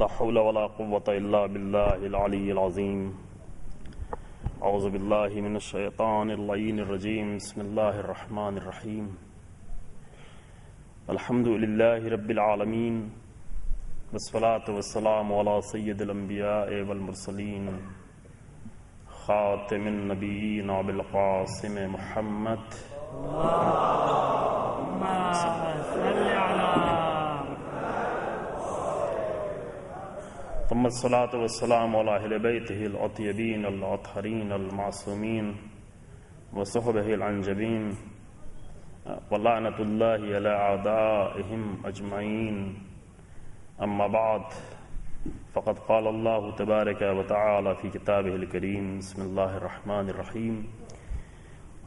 لا حول ولا قوة إلا بالله العلي العظيم. أعوذ بالله من الشيطان اللعين الرجيم. بسم الله الرحمن الرحيم. الحمد لله رب العالمين، والصلاة والسلام على سيد الأنبياء والمرسلين، خاتم النبيين أبي القاسم محمد. اللهم صل على ثم الصلاة والسلام على أهل بيته الأطيبين الأطهرين المعصومين وصحبه العنجبين، ولعنة الله على أعدائهم أجمعين. أما بعد، فقد قال الله تبارك وتعالى في كتابه الكريم: بسم الله الرحمن الرحيم.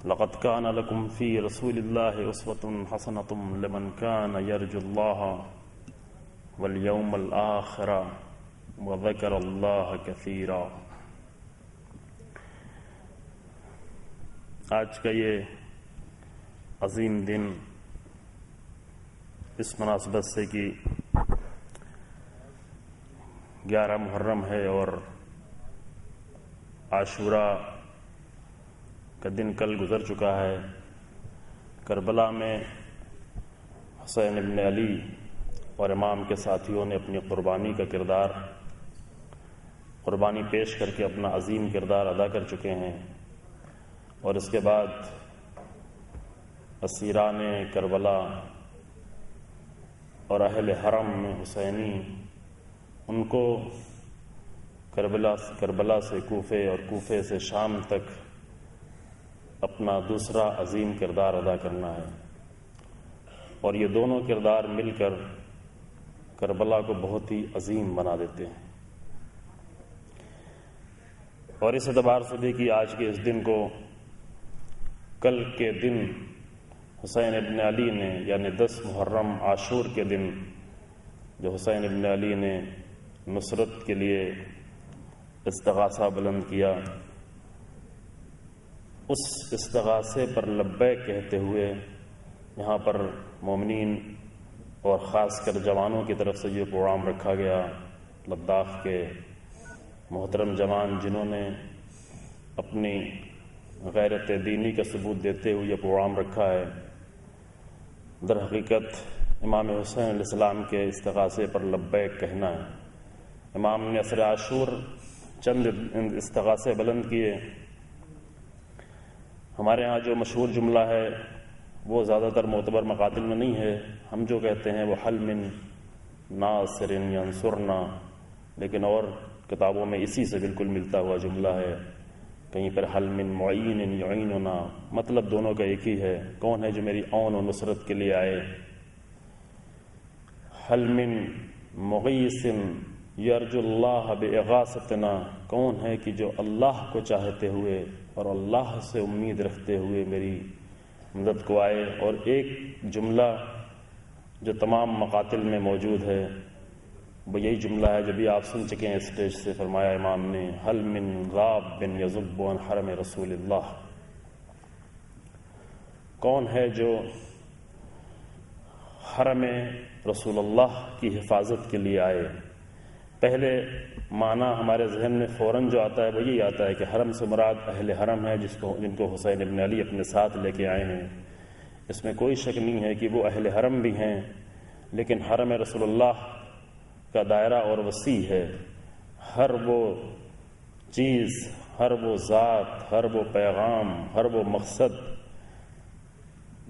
لقد كان لكم في رسول الله أسوة حسنة لمن كان يرجو الله واليوم الآخر وذكر اللہ کثیرا. آج کا یہ عظیم دن اس مناسبت سے کہ 11 محرم ہے اور عاشوراء کا دن کل گزر چکا ہے. کربلا میں حسین ابن علی اور امام کے ساتھیوں نے اپنی قربانی پیش کر کے اپنا عظیم کردار ادا کر چکے ہیں، اور اس کے بعد اسیران کربلا اور اہل حرم میں حسینی ان کو کربلا سے کوفے اور کوفے سے شام تک اپنا دوسرا عظیم کردار ادا کرنا ہے. اور یہ دونوں کردار مل کر کربلا کو بہت ہی عظیم بنا دیتے ہیں. اور اس اعتبار سے بھی کہ آج کے اس دن کو کل کے دن حسین ابن علی نے، یعنی 10 محرم عاشور کے دن جو حسین ابن علی نے نصرت کے لیے استغاثہ بلند کیا، اس استغاثے پر لبیک کہتے ہوئے یہاں پر مومنین اور خاص کر جوانوں کی طرف سے یہ پروگرام رکھا گیا. لداخ کے محترم جوان جنہوں نے اپنی غیرت دینی کا ثبوت دیتے ہوئے یہ پروگرام رکھا ہے، در حقیقت امام حسین علیہ السلام کے استغاثے پر لبیک کہنا ہے. امام نے عصر عاشور چند استغاثے بلند کیے. ہمارے ہاں جو مشہور جملہ ہے وہ زیادہ تر معتبر مقاتل میں نہیں ہے. ہم جو کہتے ہیں وہ حل من ناصر ینصرنا، لیکن اور کتابوں میں اسی سے بالکل ملتا ہوا جملہ ہے. کہیں پر حل من معین یعیننا، مطلب دونوں کا ایک ہی ہے. کون ہے جو میری عون و نصرت کے لیے آئے؟ حل من مغیث یرجو اللہ باغاثتنا، کون ہے کہ جو اللہ کو چاہتے ہوئے اور اللہ سے امید رکھتے ہوئے میری مدد کو آئے. اور ایک جملہ جو تمام مقاتل میں موجود ہے وہ یہی جملہ ہے جو بھی آپ سن چکے ہیں اسٹیج سے. فرمایا امام نے: حل من غاب یذب عن حرم رسول اللہ، کون ہے جو حرم رسول اللہ کی حفاظت کے لیے آئے. پہلے معنی ہمارے ذہن میں فوراً جو آتا ہے وہ یہی آتا ہے کہ حرم سے مراد اہل حرم ہے جن کو حسین ابن علی اپنے ساتھ لے کے آئے ہیں. اس میں کوئی شک نہیں ہے کہ وہ اہل حرم بھی ہیں، لیکن حرم رسول اللہ کا دائرہ اور وسیع ہے. ہر وہ چیز، ہر وہ ذات، ہر وہ پیغام، ہر وہ مقصد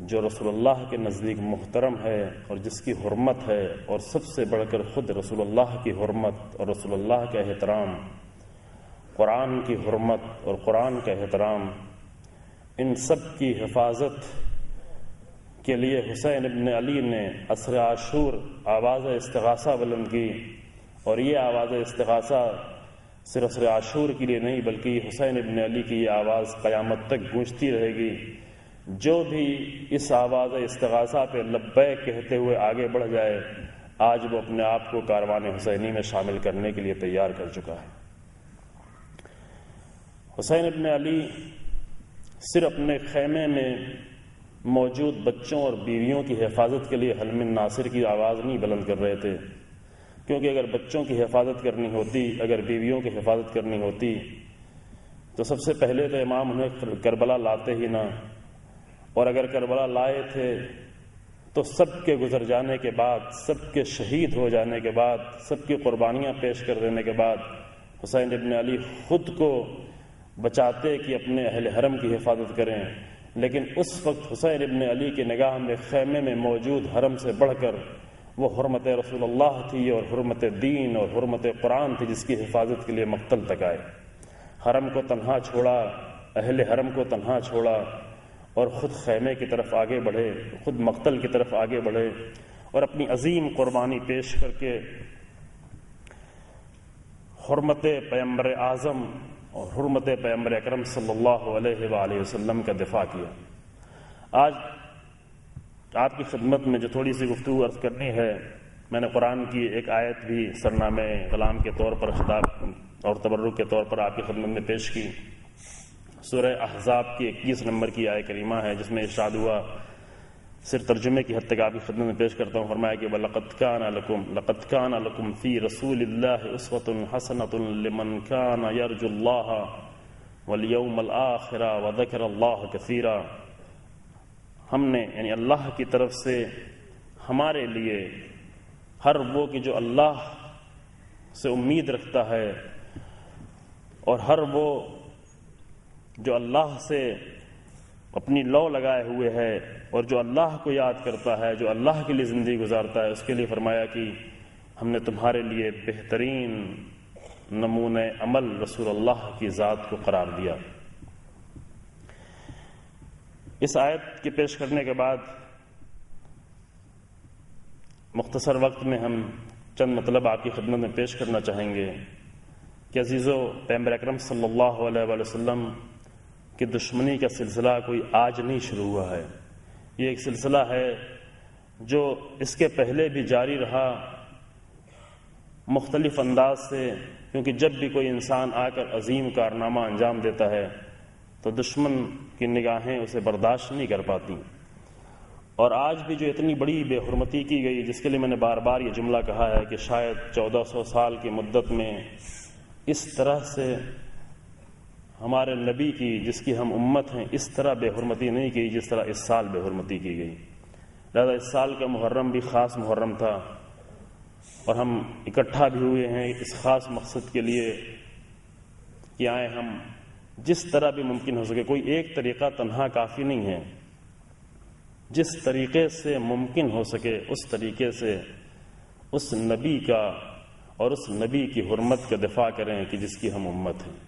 جو رسول اللہ کے نزدیک محترم ہے اور جس کی حرمت ہے، اور سب سے بڑھ کر خود رسول اللہ کی حرمت اور رسول اللہ کا احترام، قرآن کی حرمت اور قرآن کا احترام، ان سب کی حفاظت کے لیے حسین ابن علی نے عصر عاشور آواز استغاثہ بلند کی. اور یہ آواز استغاثہ صرف عصر عاشور کے لیے نہیں بلکہ حسین ابن علی کی یہ آواز قیامت تک گونجتی رہے گی. جو بھی اس آواز استغاثہ پہ لبیک کہتے ہوئے آگے بڑھ جائے، آج وہ اپنے آپ کو کاروان حسینی میں شامل کرنے کے لیے تیار کر چکا ہے. حسین ابن علی صرف اپنے خیمے میں موجود بچوں اور بیویوں کی حفاظت کے لیے حل من ناصر کی آواز نہیں بلند کر رہے تھے، کیونکہ اگر بچوں کی حفاظت کرنی ہوتی، اگر بیویوں کی حفاظت کرنی ہوتی تو سب سے پہلے تو امام انہیں کربلا لاتے ہی نہ، اور اگر کربلا لائے تھے تو سب کے گزر جانے کے بعد، سب کے شہید ہو جانے کے بعد، سب کی قربانیاں پیش کر دینے کے بعد حسین ابن علی خود کو بچاتے کہ اپنے اہل حرم کی حفاظت کریں، لیکن اس وقت حسین ابن علی کی نگاہ میں خیمے میں موجود حرم سے بڑھ کر وہ حرمت رسول اللہ تھی اور حرمت دین اور حرمت قرآن تھی، جس کی حفاظت کے لیے مقتل تک آئے۔ حرم کو تنہا چھوڑا، اہل حرم کو تنہا چھوڑا اور خود خیمے کی طرف آگے بڑھے، خود مقتل کی طرف آگے بڑھے اور اپنی عظیم قربانی پیش کر کے حرمت پیغمبر اعظم اور حرمت پیغمبر اکرم صلی اللہ علیہ وآلہ وسلم کا دفاع کیا۔ آج آپ کی خدمت میں جو تھوڑی سی گفتگو عرض کرنی ہے، میں نے قرآن کی ایک آیت بھی سرنامے کلام کے طور پر خطاب اور تبرک کے طور پر آپ کی خدمت میں پیش کی۔ سورہ احزاب کی 21 نمبر کی آیت کریمہ ہے، جس میں ارشاد ہوا، صرف ترجمے کی حد تک آپ کی خدمت میں پیش کرتا ہوں۔ فرمایا کہ لَقَدْ كَانَ لَكُمْ فِي رَسُولِ اللَّهِ أُسْوَةٌ حَسَنَةٌ لِمَنْ كَانَ يَرْجُو اللَّهَ وَالْيَوْمَ الْآخِرَ وَذَكَرَ اللَّهَ كَثِيرًا۔ ہم نے یعنی اللہ کی طرف سے ہمارے لیے ہر وہ کہ جو اللہ سے امید رکھتا ہے اور ہر وہ جو اللہ سے اپنی لو لگائے ہوئے ہے اور جو اللہ کو یاد کرتا ہے، جو اللہ کے لیے زندگی گزارتا ہے، اس کے لیے فرمایا کہ ہم نے تمہارے لیے بہترین نمونہ عمل رسول اللہ کی ذات کو قرار دیا۔ اس آیت کے پیش کرنے کے بعد مختصر وقت میں ہم چند مطلب آپ کی خدمت میں پیش کرنا چاہیں گے کہ عزیزو، پیغمبر اکرم صلی اللہ علیہ وآلہ وسلم کی دشمنی کا سلسلہ کوئی آج نہیں شروع ہوا ہے، یہ ایک سلسلہ ہے جو اس کے پہلے بھی جاری رہا مختلف انداز سے، کیونکہ جب بھی کوئی انسان آ کر عظیم کارنامہ انجام دیتا ہے تو دشمن کی نگاہیں اسے برداشت نہیں کر پاتی، اور آج بھی جو اتنی بڑی بے حرمتی کی گئی، جس کے لیے میں نے بار بار یہ جملہ کہا ہے کہ شاید 1400 سال کی مدت میں اس طرح سے ہمارے نبی کی، جس کی ہم امت ہیں، اس طرح بے حرمتی نہیں کی جس طرح اس سال بے حرمتی کی گئی۔ لہذا اس سال کا محرم بھی خاص محرم تھا اور ہم اکٹھا بھی ہوئے ہیں اس خاص مقصد کے لیے کہ آئیں ہم جس طرح بھی ممکن ہو سکے، کوئی ایک طریقہ تنہا کافی نہیں ہے، جس طریقے سے ممکن ہو سکے اس طریقے سے اس نبی کا اور اس نبی کی حرمت کا دفاع کریں کہ جس کی ہم امت ہیں۔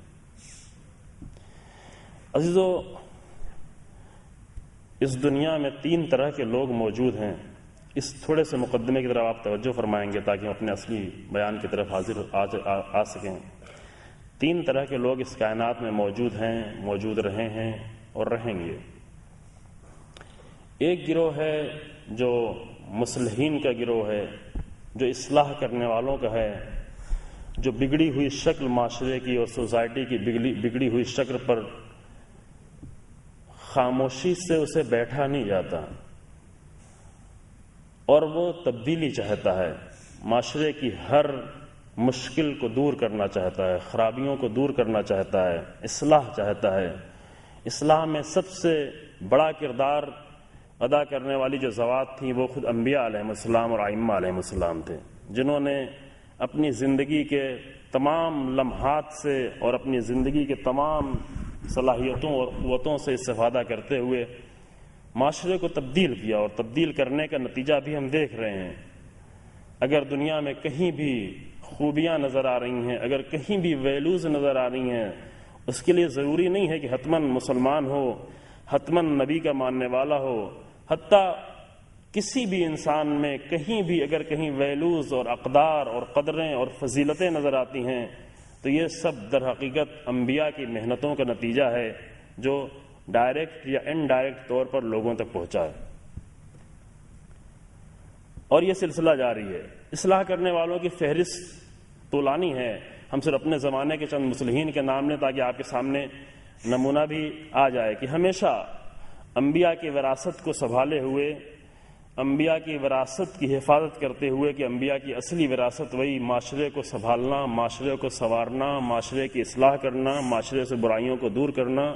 عزیزو، اس دنیا میں 3 طرح کے لوگ موجود ہیں۔ اس تھوڑے سے مقدمے کی طرف آپ توجہ فرمائیں گے تاکہ ہم اپنے اصلی بیان کی طرف حاضر آ سکیں۔ 3 طرح کے لوگ اس کائنات میں موجود ہیں، موجود رہے ہیں اور رہیں گے۔ ایک گروہ ہے جو مصلحین کا گروہ ہے، جو اصلاح کرنے والوں کا ہے، جو بگڑی ہوئی شکل معاشرے کی اور سوسائٹی کی بگڑی ہوئی شکل پر خاموشی سے اسے بیٹھا نہیں جاتا اور وہ تبدیلی چاہتا ہے، معاشرے کی ہر مشکل کو دور کرنا چاہتا ہے، خرابیوں کو دور کرنا چاہتا ہے، اصلاح چاہتا ہے۔ اصلاح میں سب سے بڑا کردار ادا کرنے والی جو ذوات تھیں وہ خود انبیاء علیہ السلام اور ائمہ علیہ السلام تھے، جنہوں نے اپنی زندگی کے تمام لمحات سے اور اپنی زندگی کے تمام صلاحیتوں اور قوتوں سے استفادہ کرتے ہوئے معاشرے کو تبدیل کیا، اور تبدیل کرنے کا نتیجہ بھی ہم دیکھ رہے ہیں۔ اگر دنیا میں کہیں بھی خوبیاں نظر آ رہی ہیں، اگر کہیں بھی ویلیوز نظر آ رہی ہیں، اس کے لیے ضروری نہیں ہے کہ حتماً مسلمان ہو، حتماً نبی کا ماننے والا ہو، حتیٰ کسی بھی انسان میں کہیں بھی اگر کہیں ویلیوز اور اقدار اور قدریں اور فضیلتیں نظر آتی ہیں تو یہ سب در حقیقت انبیاء کی محنتوں کا نتیجہ ہے جو ڈائریکٹ یا انڈائریکٹ طور پر لوگوں تک پہنچا ہے، اور یہ سلسلہ جاری ہے۔ اصلاح کرنے والوں کی فہرست طولانی ہے، ہم صرف اپنے زمانے کے چند مصلحین کے نام لیں تاکہ آپ کے سامنے نمونہ بھی آ جائے کہ ہمیشہ انبیاء کی وراثت کو سنبھالے ہوئے انبیاء کی وراثت کی حفاظت کرتے ہوئے کہ انبیاء کی اصلی وراثت وہی معاشرے کو سنبھالنا، معاشرے کو سنوارنا، معاشرے کی اصلاح کرنا، معاشرے سے برائیوں کو دور کرنا،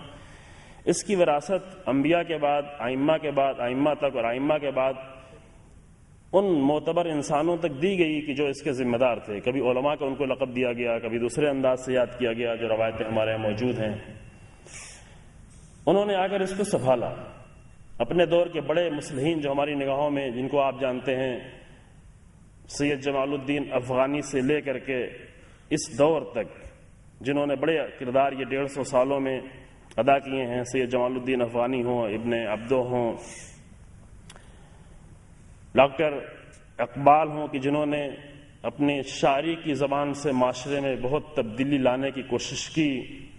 اس کی وراثت انبیاء کے بعد ائمہ کے بعد ائمہ تک اور ائمہ کے بعد ان معتبر انسانوں تک دی گئی کہ جو اس کے ذمہ دار تھے۔ کبھی علماء کا ان کو لقب دیا گیا، کبھی دوسرے انداز سے یاد کیا گیا، جو روایتیں ہمارے یہاں موجود ہیں۔ انہوں نے آ کر اس کو سنبھالا۔ اپنے دور کے بڑے مصلحین جو ہماری نگاہوں میں، جن کو آپ جانتے ہیں، سید جمال الدین افغانی سے لے کر کے اس دور تک جنہوں نے بڑے کردار یہ 150 سالوں میں ادا کیے ہیں، سید جمال الدین افغانی ہوں، ابن عبدو ہوں، ڈاکٹر اقبال ہوں، کہ جنہوں نے اپنی شاعری کی زبان سے معاشرے میں بہت تبدیلی لانے کی کوشش کی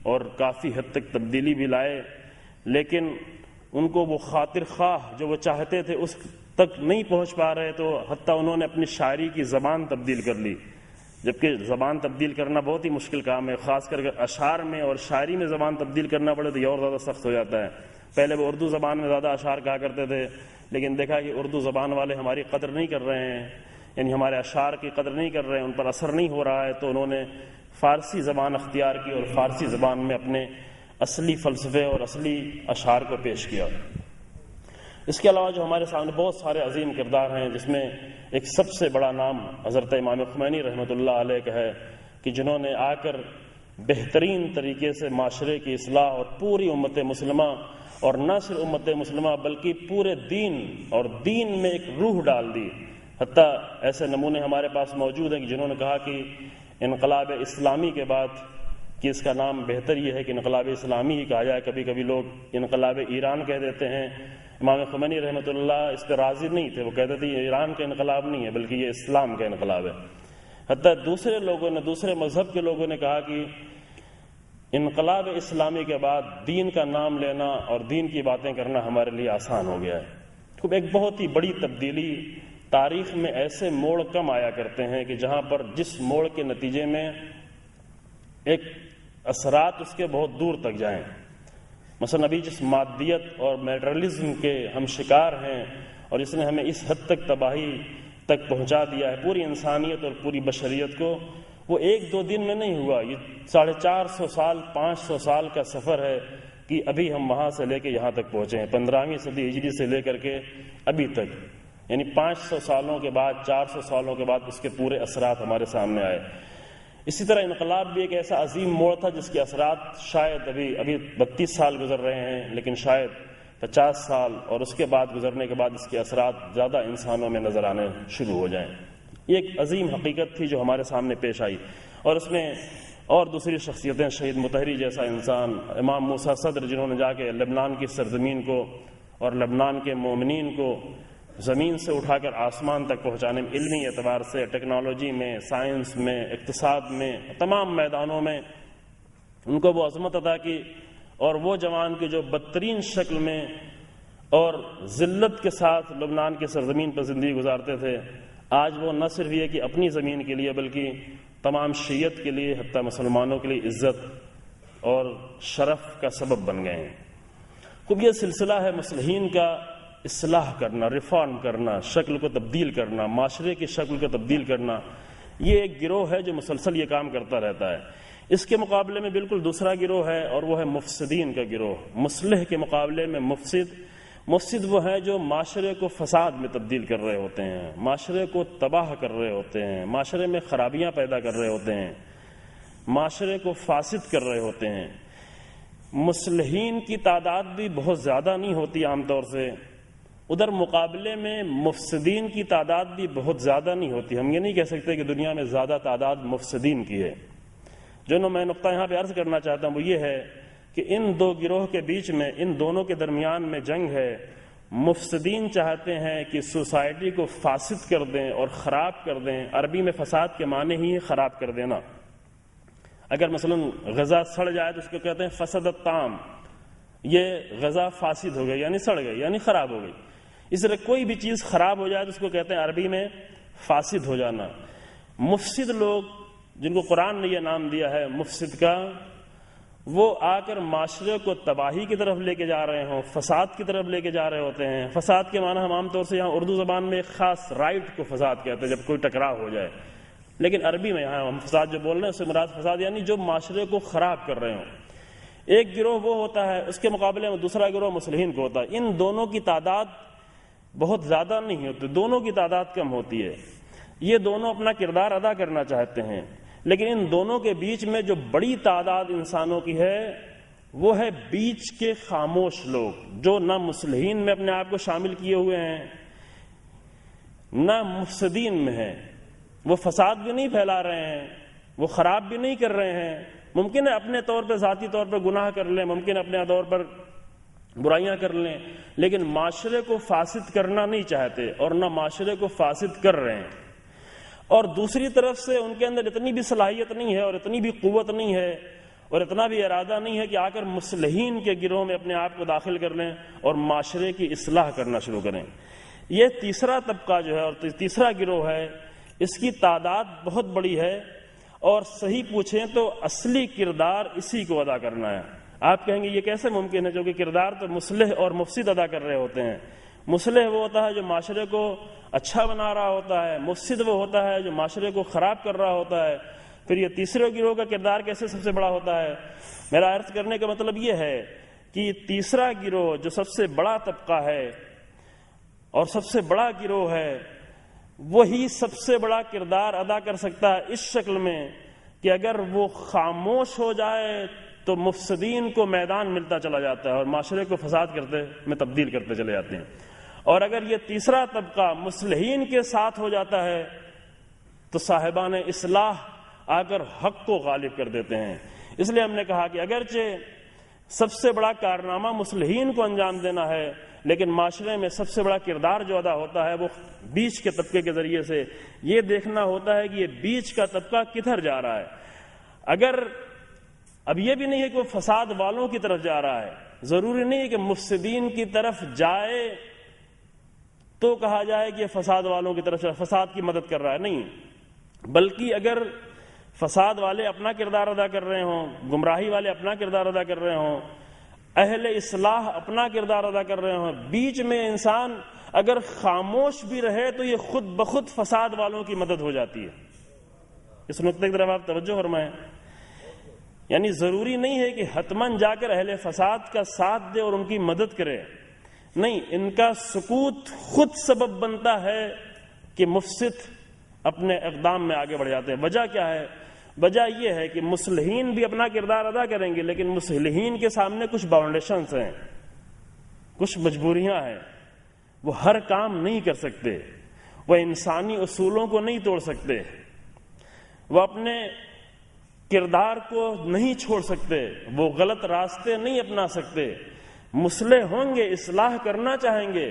اور کافی حد تک تبدیلی بھی لائے، لیکن ان کو وہ خاطر خواہ جو وہ چاہتے تھے اس تک نہیں پہنچ پا رہے، تو حتیٰ انہوں نے اپنی شاعری کی زبان تبدیل کر لی، جبکہ زبان تبدیل کرنا بہت ہی مشکل کام ہے، خاص کر کے اشعار میں اور شاعری میں زبان تبدیل کرنا پڑے تو یہ اور زیادہ سخت ہو جاتا ہے۔ پہلے وہ اردو زبان میں زیادہ اشعار کہا کرتے تھے، لیکن دیکھا کہ اردو زبان والے ہماری قدر نہیں کر رہے ہیں، یعنی ہمارے اشعار کی قدر نہیں کر رہے ہیں، ان پر اثر نہیں ہو رہا ہے، تو انہوں نے فارسی زبان اختیار کی اور فارسی زبان میں اپنے اصلی فلسفے اور اصلی اشعار کو پیش کیا۔ اس کے علاوہ جو ہمارے سامنے بہت سارے عظیم کردار ہیں، جس میں ایک سب سے بڑا نام حضرت امام خمینی رحمۃ اللہ علیہ کا ہے، کہ جنہوں نے آ کر بہترین طریقے سے معاشرے کی اصلاح اور پوری امت مسلمہ، اور نہ صرف امت مسلمہ بلکہ پورے دین اور دین میں ایک روح ڈال دی۔ حتیٰ ایسے نمونے ہمارے پاس موجود ہیں کہ جنہوں نے کہا کہ انقلاب اسلامی کے بعد کہ اس کا نام بہتر یہ ہے کہ انقلاب اسلامی ہی کہا جائے، کبھی کبھی لوگ انقلاب ایران کہہ دیتے ہیں۔ امام خمینی رحمۃ اللہ اس پہ راضی نہیں تھے، وہ کہتے تھے یہ ایران کا انقلاب نہیں ہے بلکہ یہ اسلام کا انقلاب ہے۔ حتیٰ دوسرے لوگوں نے، دوسرے مذہب کے لوگوں نے کہا کہ انقلاب اسلامی کے بعد دین کا نام لینا اور دین کی باتیں کرنا ہمارے لیے آسان ہو گیا ہے۔ ایک بہت ہی بڑی تبدیلی تاریخ میں ایسے موڑ کم آیا کرتے ہیں کہ جہاں پر جس موڑ کے نتیجے میں ایک اثرات اس کے بہت دور تک جائیں۔ مثلا ابھی جس مادیت اور میٹرلزم کے ہم شکار ہیں اور اس نے ہمیں اس حد تک تباہی تک پہنچا دیا ہے پوری انسانیت اور پوری بشریت کو، وہ ایک دو دن میں نہیں ہوا، یہ 450 سال 500 سال کا سفر ہے کہ ابھی ہم وہاں سے لے کے یہاں تک پہنچے ہیں، 15ویں صدی ہجری سے لے کر کے ابھی تک، یعنی 500 سالوں کے بعد 400 سالوں کے بعد اس کے پورے اثرات ہمارے سامنے آئے۔ اسی طرح انقلاب بھی ایک ایسا عظیم موڑ تھا جس کے اثرات شاید ابھی 32 سال گزر رہے ہیں، لیکن شاید 50 سال اور اس کے بعد گزرنے کے بعد اس کے اثرات زیادہ انسانوں میں نظر آنے شروع ہو جائیں۔ یہ ایک عظیم حقیقت تھی جو ہمارے سامنے پیش آئی، اور اس میں اور دوسری شخصیتیں، شہید مطہری جیسا انسان، امام موسیٰ صدر جنہوں نے جا کے لبنان کی سرزمین کو اور لبنان کے مومنین کو زمین سے اٹھا کر آسمان تک پہنچانے میں علمی اعتبار سے، ٹیکنالوجی میں، سائنس میں، اقتصاد میں، تمام میدانوں میں ان کو وہ عظمت عطا کی، اور وہ جوان کی جو بدترین شکل میں اور ذلت کے ساتھ لبنان کی سرزمین پر زندگی گزارتے تھے، آج وہ نہ صرف یہ کہ اپنی زمین کے لیے بلکہ تمام شیعت کے لیے، حتیٰ مسلمانوں کے لیے عزت اور شرف کا سبب بن گئے ہیں۔ خوب یہ سلسلہ ہے مصلحین کا اصلاح کرنا، ریفارم کرنا، شکل کو تبدیل کرنا، معاشرے کی شکل کو تبدیل کرنا، یہ ایک گروہ ہے جو مسلسل یہ کام کرتا رہتا ہے۔ اس کے مقابلے میں بالکل دوسرا گروہ ہے، اور وہ ہے مفسدین کا گروہ۔ مصلح کے مقابلے میں مفسد وہ ہیں جو معاشرے کو فساد میں تبدیل کر رہے ہوتے ہیں، معاشرے کو تباہ کر رہے ہوتے ہیں، معاشرے میں خرابیاں پیدا کر رہے ہوتے ہیں، معاشرے کو فاسد کر رہے ہوتے ہیں۔ مصلحین کی تعداد بھی بہت زیادہ نہیں ہوتی عام طور سے، ادھر مقابلے میں مفسدین کی تعداد بھی بہت زیادہ نہیں ہوتی۔ ہم یہ نہیں کہہ سکتے کہ دنیا میں زیادہ تعداد مفسدین کی ہے۔ جو میں نقطہ یہاں پہ عرض کرنا چاہتا ہوں وہ یہ ہے کہ ان دو گروہ کے بیچ میں، ان دونوں کے درمیان میں جنگ ہے۔ مفسدین چاہتے ہیں کہ سوسائٹی کو فاسد کر دیں اور خراب کر دیں۔ عربی میں فساد کے معنی ہی ہے خراب کر دینا۔ اگر مثلا غذا سڑ جائے تو اس کو کہتے ہیں فسد الطعام، یہ غذا فاسد ہو گئی، یعنی سڑ گئی، یعنی خراب ہو گئی۔ اس طرح کوئی بھی چیز خراب ہو جائے تو اس کو کہتے ہیں عربی میں فاسد ہو جانا۔ مفسد لوگ جن کو قرآن نے یہ نام دیا ہے مفسد کا، وہ آ کر معاشرے کو تباہی کی طرف لے کے جا رہے ہوں، فساد کی طرف لے کے جا رہے ہوتے ہیں۔ فساد کے معنی ہم عام طور سے یہاں اردو زبان میں ایک خاص رائٹ کو فساد کہتے ہیں، جب کوئی ٹکراؤ ہو جائے، لیکن عربی میں یہاں ہم فساد جو بول رہے ہیں اس سے مراد فساد یعنی جو معاشرے کو خراب کر رہے ہوں۔ ایک گروہ وہ ہوتا ہے، اس کے مقابلے میں دوسرا گروہ مصلحین کو ہوتا ہے۔ ان دونوں کی تعداد بہت زیادہ نہیں ہوتی، دونوں کی تعداد کم ہوتی ہے۔ یہ دونوں اپنا کردار ادا کرنا چاہتے ہیں، لیکن ان دونوں کے بیچ میں جو بڑی تعداد انسانوں کی ہے وہ ہے بیچ کے خاموش لوگ، جو نہ مصلحین میں اپنے آپ کو شامل کیے ہوئے ہیں نہ مفسدین میں ہیں۔ وہ فساد بھی نہیں پھیلا رہے ہیں، وہ خراب بھی نہیں کر رہے ہیں، ممکن ہے اپنے طور پہ ذاتی طور پہ گناہ کر لیں، ممکن ہے اپنے طور پر برائیاں کر لیں، لیکن معاشرے کو فاسد کرنا نہیں چاہتے اور نہ معاشرے کو فاسد کر رہے ہیں۔ اور دوسری طرف سے ان کے اندر اتنی بھی صلاحیت نہیں ہے اور اتنی بھی قوت نہیں ہے اور اتنا بھی ارادہ نہیں ہے کہ آ کر مصلحین کے گروہ میں اپنے آپ کو داخل کر لیں اور معاشرے کی اصلاح کرنا شروع کریں۔ یہ تیسرا طبقہ جو ہے اور تیسرا گروہ ہے، اس کی تعداد بہت بڑی ہے اور صحیح پوچھیں تو اصلی کردار اسی کو ادا کرنا ہے۔ آپ کہیں گے یہ کیسے ممکن ہے، کیونکہ کردار تو مصلح اور مفسد ادا کر رہے ہوتے ہیں۔ مصلح وہ ہوتا ہے جو معاشرے کو اچھا بنا رہا ہوتا ہے، مفسد وہ ہوتا ہے جو معاشرے کو خراب کر رہا ہوتا ہے۔ پھر یہ تیسرے گروہ کا کردار کیسے سب سے بڑا ہوتا ہے؟ میرا عرض کرنے کا مطلب یہ ہے کہ یہ تیسرا گروہ جو سب سے بڑا طبقہ ہے اور سب سے بڑا گروہ ہے، وہی سب سے بڑا کردار ادا کر سکتا ہے اس شکل میں کہ اگر وہ خاموش ہو جائے تو مفسدین کو میدان ملتا چلا جاتا ہے اور معاشرے کو فساد کرتے میں تبدیل کرتے چلے جاتے ہیں۔ اور اگر یہ تیسرا طبقہ مصلحین کے ساتھ ہو جاتا ہے تو صاحبان اصلاح آ کر حق کو غالب کر دیتے ہیں۔ اس لیے ہم نے کہا کہ اگرچہ سب سے بڑا کارنامہ مصلحین کو انجام دینا ہے، لیکن معاشرے میں سب سے بڑا کردار جو ادا ہوتا ہے وہ بیچ کے طبقے کے ذریعے سے یہ دیکھنا ہوتا ہے کہ یہ بیچ کا طبقہ کدھر جا رہا ہے۔ اگر اب یہ بھی نہیں ہے کہ وہ فساد والوں کی طرف جا رہا ہے، ضروری نہیں ہے کہ مفسدین کی طرف جائے تو کہا جائے کہ یہ فساد والوں کی طرف فساد کی مدد کر رہا ہے، نہیں، بلکہ اگر فساد والے اپنا کردار ادا کر رہے ہوں، گمراہی والے اپنا کردار ادا کر رہے ہوں، اہل اصلاح اپنا کردار ادا کر رہے ہوں، بیچ میں انسان اگر خاموش بھی رہے تو یہ خود بخود فساد والوں کی مدد ہو جاتی ہے۔ اس نقطے کی طرف آپ توجہ فرمائیں۔ یعنی ضروری نہیں ہے کہ حتماً جا کر اہل فساد کا ساتھ دے اور ان کی مدد کرے، نہیں، ان کا سکوت خود سبب بنتا ہے کہ مفسد اپنے اقدام میں آگے بڑھ جاتے ہیں۔ وجہ کیا ہے؟ وجہ یہ ہے کہ مصلحین بھی اپنا کردار ادا کریں گے، لیکن مصلحین کے سامنے کچھ باؤنڈیشنز ہیں، کچھ مجبوریاں ہیں، وہ ہر کام نہیں کر سکتے، وہ انسانی اصولوں کو نہیں توڑ سکتے، وہ اپنے کردار کو نہیں چھوڑ سکتے، وہ غلط راستے نہیں اپنا سکتے۔ مصلح ہوں گے، اصلاح کرنا چاہیں گے،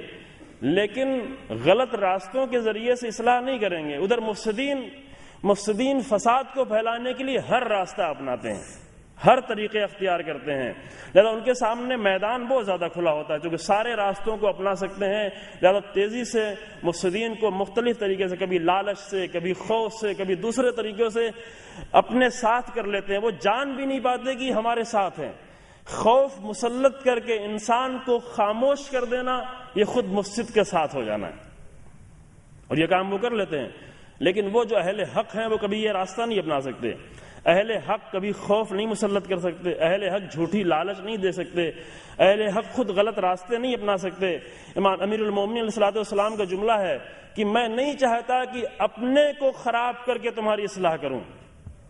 لیکن غلط راستوں کے ذریعے سے اصلاح نہیں کریں گے۔ ادھر مفسدین فساد کو پھیلانے کے لیے ہر راستہ اپناتے ہیں، ہر طریقے اختیار کرتے ہیں، لہذا ان کے سامنے میدان بہت زیادہ کھلا ہوتا ہے، چونکہ سارے راستوں کو اپنا سکتے ہیں، لہذا تیزی سے مفسدین کو مختلف طریقے سے، کبھی لالچ سے، کبھی خوف سے، کبھی دوسرے طریقوں سے اپنے ساتھ کر لیتے ہیں۔ وہ جان بھی نہیں پاتے کہ ہمارے ساتھ ہیں۔ خوف مسلط کر کے انسان کو خاموش کر دینا، یہ خود مفسد کے ساتھ ہو جانا ہے، اور یہ کام وہ کر لیتے ہیں۔ لیکن وہ جو اہل حق ہیں وہ کبھی یہ راستہ نہیں اپنا سکتے۔ اہل حق کبھی خوف نہیں مسلط کر سکتے، اہل حق جھوٹی لالچ نہیں دے سکتے، اہل حق خود غلط راستے نہیں اپنا سکتے۔ امام امیر المومنین علیہ الصلوۃ والسلام کا جملہ ہے کہ میں نہیں چاہتا کہ اپنے کو خراب کر کے تمہاری اصلاح کروں،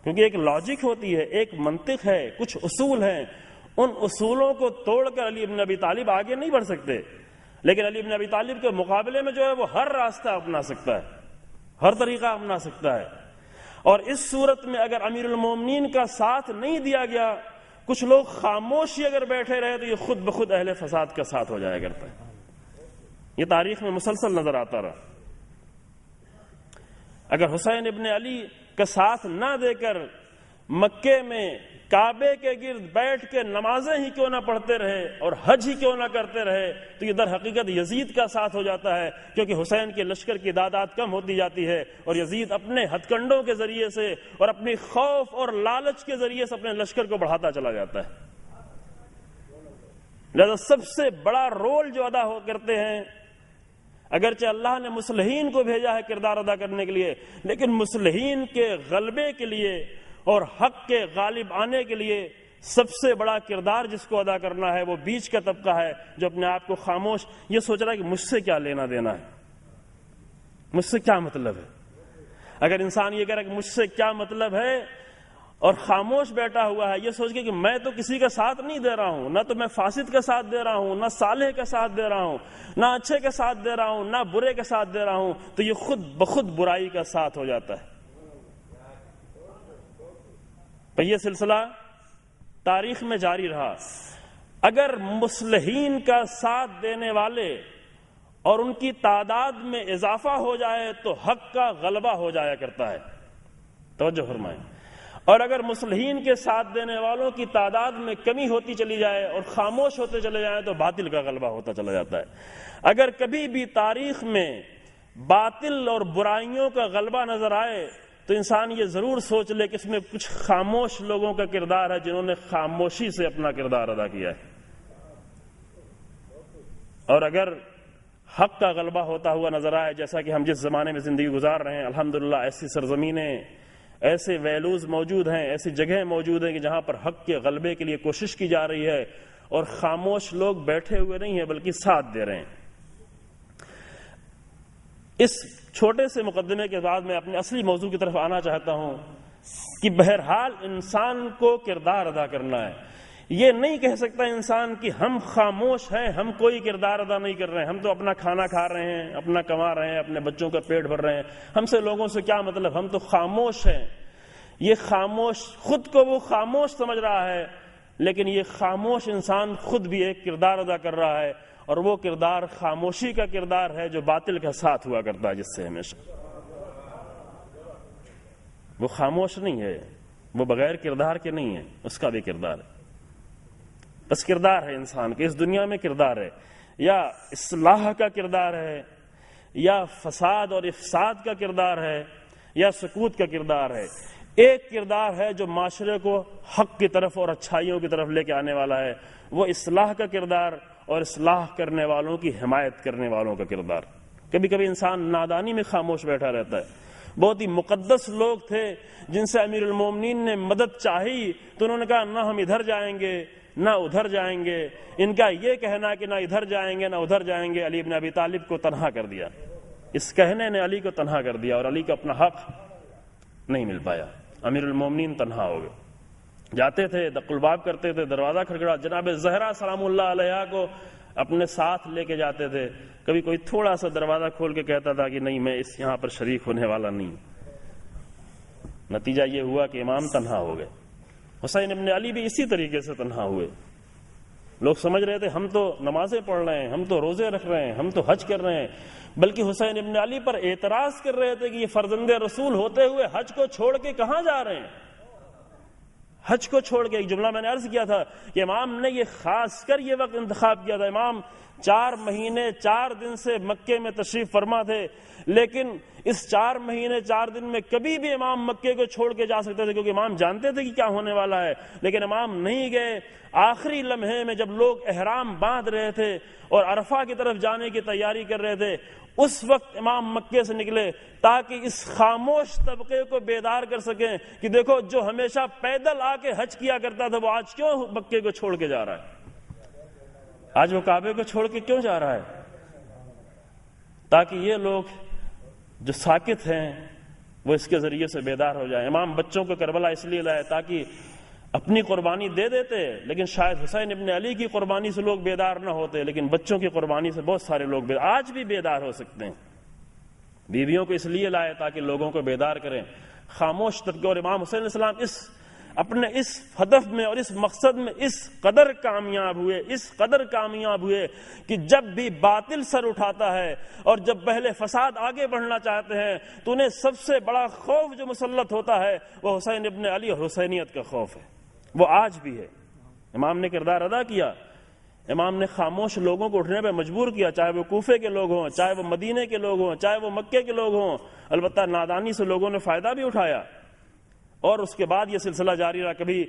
کیونکہ ایک لاجک ہوتی ہے، ایک منطق ہے، کچھ اصول ہیں، ان اصولوں کو توڑ کر علی بن ابی طالب آگے نہیں بڑھ سکتے، لیکن علی بن ابی طالب کے مقابلے میں جو ہے وہ ہر راستہ اپنا سکتا ہے، ہر طریقہ اپنا سکتا ہے۔ اور اس صورت میں اگر امیر المومنین کا ساتھ نہیں دیا گیا، کچھ لوگ خاموشی اگر بیٹھے رہے تو یہ خود بخود اہل فساد کا ساتھ ہو جایا کرتا ہے۔ یہ تاریخ میں مسلسل نظر آتا رہا۔ اگر حسین ابن علی کا ساتھ نہ دے کر مکے میں کعبے کے گرد بیٹھ کے نمازیں ہی کیوں نہ پڑھتے رہے اور حج ہی کیوں نہ کرتے رہے تو یہ در حقیقت یزید کا ساتھ ہو جاتا ہے، کیونکہ حسین کے لشکر کی تعداد کم ہوتی جاتی ہے اور یزید اپنے ہتھ کنڈوں کے ذریعے سے اور اپنی خوف اور لالچ کے ذریعے سے اپنے لشکر کو بڑھاتا چلا جاتا ہے۔ لہذا سب سے بڑا رول جو ادا کرتے ہیں، اگرچہ اللہ نے مصلحین کو بھیجا ہے کردار ادا کرنے کے لیے، لیکن مصلحین کے غلبے کے لیے اور حق کے غالب آنے کے لیے سب سے بڑا کردار جس کو ادا کرنا ہے وہ بیچ کا طبقہ ہے، جو اپنے آپ کو خاموش یہ سوچ رہا ہے کہ مجھ سے کیا لینا دینا ہے، مجھ سے کیا مطلب ہے۔ اگر انسان یہ کہہ رہا ہے کہ مجھ سے کیا مطلب ہے اور خاموش بیٹھا ہوا ہے، یہ سوچ کے کہ میں تو کسی کا ساتھ نہیں دے رہا ہوں، نہ تو میں فاسد کا ساتھ دے رہا ہوں، نہ صالح کا ساتھ دے رہا ہوں، نہ اچھے کا ساتھ دے رہا ہوں، نہ برے کا ساتھ دے رہا ہوں، تو یہ خود بخود برائی کا ساتھ ہو جاتا ہے۔ تو یہ سلسلہ تاریخ میں جاری رہا۔ اگر مصلحین کا ساتھ دینے والے اور ان کی تعداد میں اضافہ ہو جائے تو حق کا غلبہ ہو جایا کرتا ہے، توجہ فرمائیں۔ اور اگر مصلحین کے ساتھ دینے والوں کی تعداد میں کمی ہوتی چلی جائے اور خاموش ہوتے چلے جائیں تو باطل کا غلبہ ہوتا چلا جاتا ہے۔ اگر کبھی بھی تاریخ میں باطل اور برائیوں کا غلبہ نظر آئے تو انسان یہ ضرور سوچ لے کہ اس میں کچھ خاموش لوگوں کا کردار ہے جنہوں نے خاموشی سے اپنا کردار ادا کیا ہے۔ اور اگر حق کا غلبہ ہوتا ہوا نظر آئے، جیسا کہ ہم جس زمانے میں زندگی گزار رہے ہیں، الحمدللہ ایسی سرزمینیں، ایسے ویلوز موجود ہیں، ایسی جگہیں موجود ہیں کہ جہاں پر حق کے غلبے کے لیے کوشش کی جا رہی ہے اور خاموش لوگ بیٹھے ہوئے نہیں ہیں بلکہ ساتھ دے رہے ہیں۔ اس چھوٹے سے مقدمے کے بعد میں اپنے اصلی موضوع کی طرف آنا چاہتا ہوں کہ بہرحال انسان کو کردار ادا کرنا ہے۔ یہ نہیں کہہ سکتا انسان کہ ہم خاموش ہیں، ہم کوئی کردار ادا نہیں کر رہے ہیں، ہم تو اپنا کھانا کھا رہے ہیں، اپنا کما رہے ہیں، اپنے بچوں کا پیٹ بھر رہے ہیں، ہم سے لوگوں سے کیا مطلب، ہم تو خاموش ہیں۔ یہ خاموش خود کو وہ خاموش سمجھ رہا ہے، لیکن یہ خاموش انسان خود بھی ایک کردار ادا کر رہا ہے، اور وہ کردار خاموشی کا کردار ہے جو باطل کا ساتھ ہوا کرتا ہے، جس سے ہمیشہ وہ خاموش نہیں ہے، وہ بغیر کردار کے نہیں ہے، اس کا بھی کردار ہے۔ بس کردار ہے انسان کے، اس دنیا میں کردار ہے، یا اصلاح کا کردار ہے، یا فساد اور افساد کا کردار ہے، یا سکوت کا کردار ہے۔ ایک کردار ہے جو معاشرے کو حق کی طرف اور اچھائیوں کی طرف لے کے آنے والا ہے، وہ اصلاح کا کردار اور اصلاح کرنے والوں کی حمایت کرنے والوں کا کردار۔ کبھی کبھی انسان نادانی میں خاموش بیٹھا رہتا ہے۔ بہت ہی مقدس لوگ تھے جن سے امیر المومنین نے مدد چاہی تو انہوں نے کہا نہ ہم ادھر جائیں گے نہ ادھر جائیں گے، ان کا یہ کہنا کہ نہ ادھر جائیں گے نہ ادھر جائیں گے علی بن ابی طالب کو تنہا کر دیا۔ اس کہنے نے علی کو تنہا کر دیا اور علی کو اپنا حق نہیں مل پایا، امیر المومنین تنہا ہو گئے۔ جاتے تھے، دق الباب کرتے تھے، دروازہ کھڑکھڑا، جناب زہرا سلام اللہ علیہا کو اپنے ساتھ لے کے جاتے تھے۔ کبھی کوئی تھوڑا سا دروازہ کھول کے کہتا تھا کہ نہیں میں اس یہاں پر شریک ہونے والا نہیں۔ نتیجہ یہ ہوا کہ امام تنہا ہو گئے۔ حسین ابن علی بھی اسی طریقے سے تنہا ہوئے۔ لوگ سمجھ رہے تھے ہم تو نمازیں پڑھ رہے ہیں، ہم تو روزے رکھ رہے ہیں، ہم تو حج کر رہے ہیں، بلکہ حسین ابن علی پر اعتراض کر رہے تھے کہ یہ فرزند رسول ہوتے ہوئے حج کو چھوڑ کے کہاں جا رہے ہیں۔ حج کو چھوڑ کے، ایک جملہ میں نے عرض کیا تھا کہ امام نے یہ خاص کر یہ وقت انتخاب کیا تھا۔ امام 4 مہینے 4 دن سے مکے میں تشریف فرما تھے، لیکن اس 4 مہینے 4 دن میں کبھی بھی امام مکے کو چھوڑ کے جا سکتے تھے، کیونکہ امام جانتے تھے کہ کیا ہونے والا ہے، لیکن امام نہیں گئے۔ آخری لمحے میں جب لوگ احرام باندھ رہے تھے اور عرفہ کی طرف جانے کی تیاری کر رہے تھے، اس وقت امام مکے سے نکلے تاکہ اس خاموش طبقے کو بیدار کر سکیں کہ دیکھو جو ہمیشہ پیدل آ کے حج کیا کرتا تھا وہ آج کیوں مکے کو چھوڑ کے جا رہا ہے، آج وہ کعبے کو چھوڑ کے کیوں جا رہا ہے، تاکہ یہ لوگ جو ساکت ہیں وہ اس کے ذریعے سے بیدار ہو جائیں۔ امام بچوں کو کربلا اس لیے لائے تاکہ اپنی قربانی دے دیتے، لیکن شاید حسین ابن علی کی قربانی سے لوگ بیدار نہ ہوتے، لیکن بچوں کی قربانی سے بہت سارے لوگ آج بھی بیدار ہو سکتے ہیں۔ بیویوں کو اس لیے لائے تاکہ لوگوں کو بیدار کریں، خاموش طبقے۔ اور امام حسین علیہ السلام اپنے اس ہدف میں اور اس مقصد میں اس قدر کامیاب ہوئے کہ جب بھی باطل سر اٹھاتا ہے اور جب پہلے فساد آگے بڑھنا چاہتے ہیں تو انہیں سب سے بڑا خوف جو مسلط ہوتا ہے وہ حسین ابن علی اور حسینیت کا خوف ہے۔ وہ آج بھی ہے۔ امام نے کردار ادا کیا، امام نے خاموش لوگوں کو اٹھنے پہ مجبور کیا، چاہے وہ کوفے کے لوگ ہوں، چاہے وہ مدینے کے لوگ ہوں، چاہے وہ مکے کے لوگ ہوں۔ البتہ نادانی سے لوگوں نے فائدہ بھی اٹھایا، اور اس کے بعد یہ سلسلہ جاری رہا۔ کبھی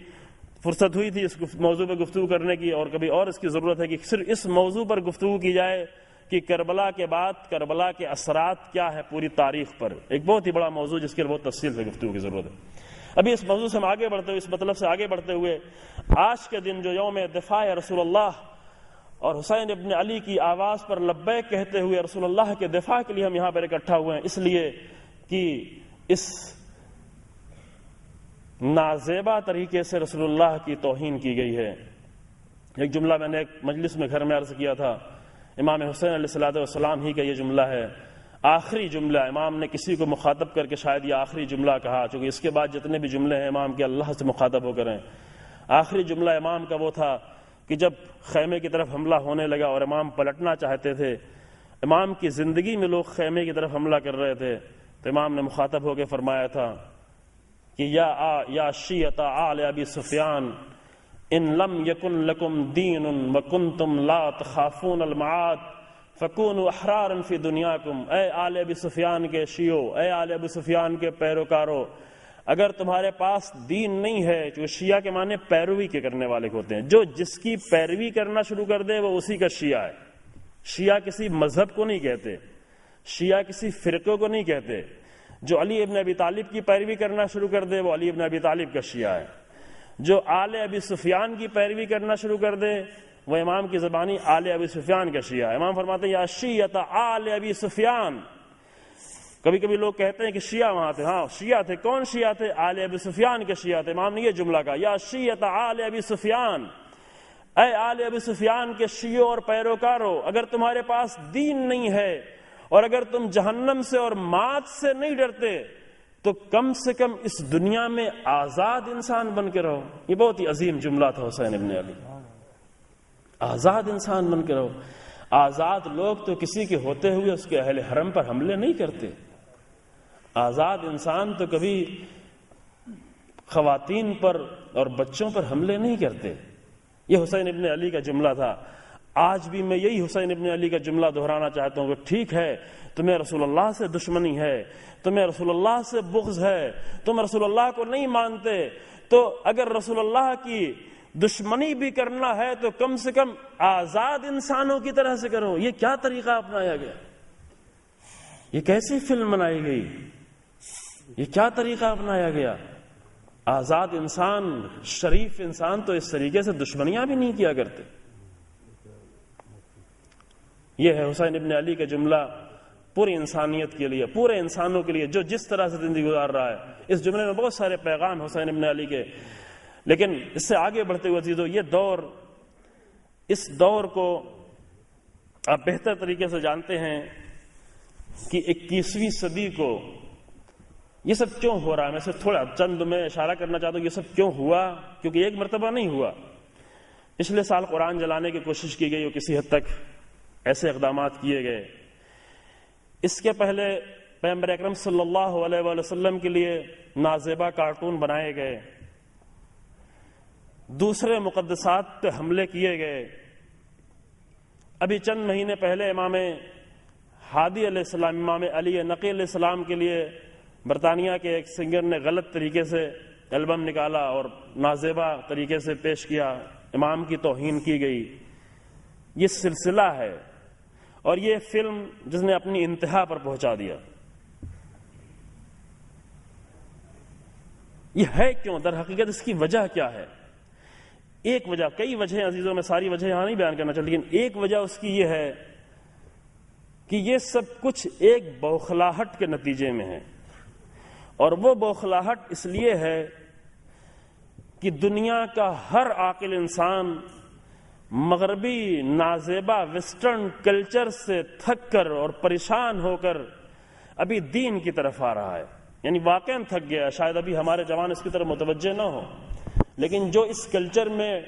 فرصت ہوئی تھی اس موضوع پہ گفتگو کرنے کی، اور کبھی اور اس کی ضرورت ہے کہ صرف اس موضوع پر گفتگو کی جائے کہ کربلا کے بعد کربلا کے اثرات کیا ہے پوری تاریخ پر۔ ایک بہت ہی بڑا موضوع جس کے لیے بہت تفصیل سے گفتگو کی ضرورت ہے۔ ابھی اس موضوع سے ہم آگے بڑھتے ہوئے، اس مطلب سے آگے بڑھتے ہوئے، آج کے دن جو یوم دفاع رسول اللہ اور حسین ابن علی کی آواز پر لبیک کہتے ہوئے رسول اللہ کے دفاع کے لیے ہم یہاں پر اکٹھا ہوئے ہیں، اس لیے کہ اس نازیبا طریقے سے رسول اللہ کی توہین کی گئی ہے۔ ایک جملہ میں نے ایک مجلس میں گھر میں عرض کیا تھا، امام حسین علیہ الصلوۃ والسلام ہی کا یہ جملہ ہے، آخری جملہ۔ امام نے کسی کو مخاطب کر کے شاید یہ آخری جملہ کہا، چونکہ اس کے بعد جتنے بھی جملے ہیں امام کے اللہ سے مخاطب ہو کر ہیں۔ آخری جملہ امام کا وہ تھا کہ جب خیمے کی طرف حملہ ہونے لگا اور امام پلٹنا چاہتے تھے، امام کی زندگی میں لوگ خیمے کی طرف حملہ کر رہے تھے، تو امام نے مخاطب ہو کے فرمایا تھا کہ یا شیعۃ آل ابی سفیان ان لم یکن لکم دین وکنتم لا تخافون المعاد فکونوا احرارا فی دنیاکم۔ اے آل ابی سفیان کے شیعو، اے آل ابی سفیان کے پیروکارو، اگر تمہارے پاس دین نہیں ہے، جو شیعہ کے معنی پیروی کے کرنے والے ہوتے ہیں، جو جس کی پیروی کرنا شروع کر دے وہ اسی کا شیعہ ہے۔ شیعہ کسی مذہب کو نہیں کہتے، شیعہ کسی فرقے کو نہیں کہتے۔ جو علی ابن ابی طالب کی پیروی کرنا شروع کر دے وہ علی ابن ابی طالب کا شیعہ ہے، جو آل ابی سفیان کی پیروی کرنا شروع کر دے وہ امام کی زبانی آل ابی سفیان کا شیعہ ہے۔ امام فرماتے ہیں یا شیعۃ آل ابی سفیان۔ کبھی کبھی لوگ کہتے ہیں کہ شیعہ وہاں تھے، ہاں شیعہ تھے۔ کون شیعہ تھے؟ آل ابی سفیان کے شیعہ تھے۔ امام نے یہ جملہ کہا یا شیعۃ آل ابی سفیان، اے آل ابی سفیان کے شیعوں اور پیروکاروں، اگر تمہارے پاس دین نہیں ہے اور اگر تم جہنم سے اور مات سے نہیں ڈرتے تو کم سے کم اس دنیا میں آزاد انسان بن کے رہو۔ یہ بہت ہی عظیم جملہ تھا حسین ابن علی، آزاد انسان بن کے رہو۔ آزاد لوگ تو کسی کے ہوتے ہوئے اس کے اہل حرم پر حملے نہیں کرتے، آزاد انسان تو کبھی خواتین پر اور بچوں پر حملے نہیں کرتے۔ یہ حسین ابن علی کا جملہ تھا۔ آج بھی میں یہی حسین ابن علی کا جملہ دہرانا چاہتا ہوں کہ ٹھیک ہے تمہیں رسول اللہ سے دشمنی ہے، تمہیں رسول اللہ سے بغض ہے، تم رسول اللہ کو نہیں مانتے، تو اگر رسول اللہ کی دشمنی بھی کرنا ہے تو کم سے کم آزاد انسانوں کی طرح سے کرو۔ یہ کیا طریقہ اپنایا گیا؟ یہ کیسی فلم بنائی گئی؟ یہ کیا طریقہ اپنایا گیا؟ آزاد انسان، شریف انسان تو اس طریقے سے دشمنیاں بھی نہیں کیا کرتے۔ یہ ہے حسین ابن علی کا جملہ پوری انسانیت کے لیے، پورے انسانوں کے لیے جو جس طرح سے زندگی گزار رہا ہے۔ اس جملے میں بہت سارے پیغام حسین ابن علی کے، لیکن اس سے آگے بڑھتے ہوئے عزیزو، اس دور کو آپ بہتر طریقے سے جانتے ہیں کہ 21ویں صدی کو یہ سب کیوں ہو رہا ہے۔ میں صرف تھوڑا چند میں اشارہ کرنا چاہتا ہوں یہ سب کیوں ہوا، کیونکہ ایک مرتبہ نہیں ہوا۔ پچھلے سال قرآن جلانے کی کوشش کی گئی اور کسی حد تک ایسے اقدامات کیے گئے۔ اس کے پہلے پیغمبر اکرم صلی اللہ علیہ وآلہ وسلم کے لیے نازیبا کارٹون بنائے گئے، دوسرے مقدسات پہ حملے کیے گئے۔ ابھی چند مہینے پہلے امام ہادی علیہ السلام، امام علی نقی علیہ السلام کے لیے برطانیہ کے ایک سنگر نے غلط طریقے سے البم نکالا اور نازیبا طریقے سے پیش کیا، امام کی توہین کی گئی۔ یہ سلسلہ ہے اور یہ فلم جس نے اپنی انتہا پر پہنچا دیا۔ یہ ہے کیوں؟ در حقیقت اس کی وجہ کیا ہے؟ ایک وجہ، کئی وجہیں عزیزوں، میں ساری وجہ یہاں نہیں بیان کرنا چاہتا، لیکن ایک وجہ اس کی یہ ہے کہ یہ سب کچھ ایک بوکھلاہٹ کے نتیجے میں ہے، اور وہ بوکھلاہٹ اس لیے ہے کہ دنیا کا ہر عاقل انسان مغربی نازیبا ویسٹرن کلچر سے تھک کر اور پریشان ہو کر ابھی دین کی طرف آ رہا ہے۔ یعنی واقعاً تھک گیا، شاید ابھی ہمارے جوان اس کی طرف متوجہ نہ ہو، لیکن جو اس کلچر میں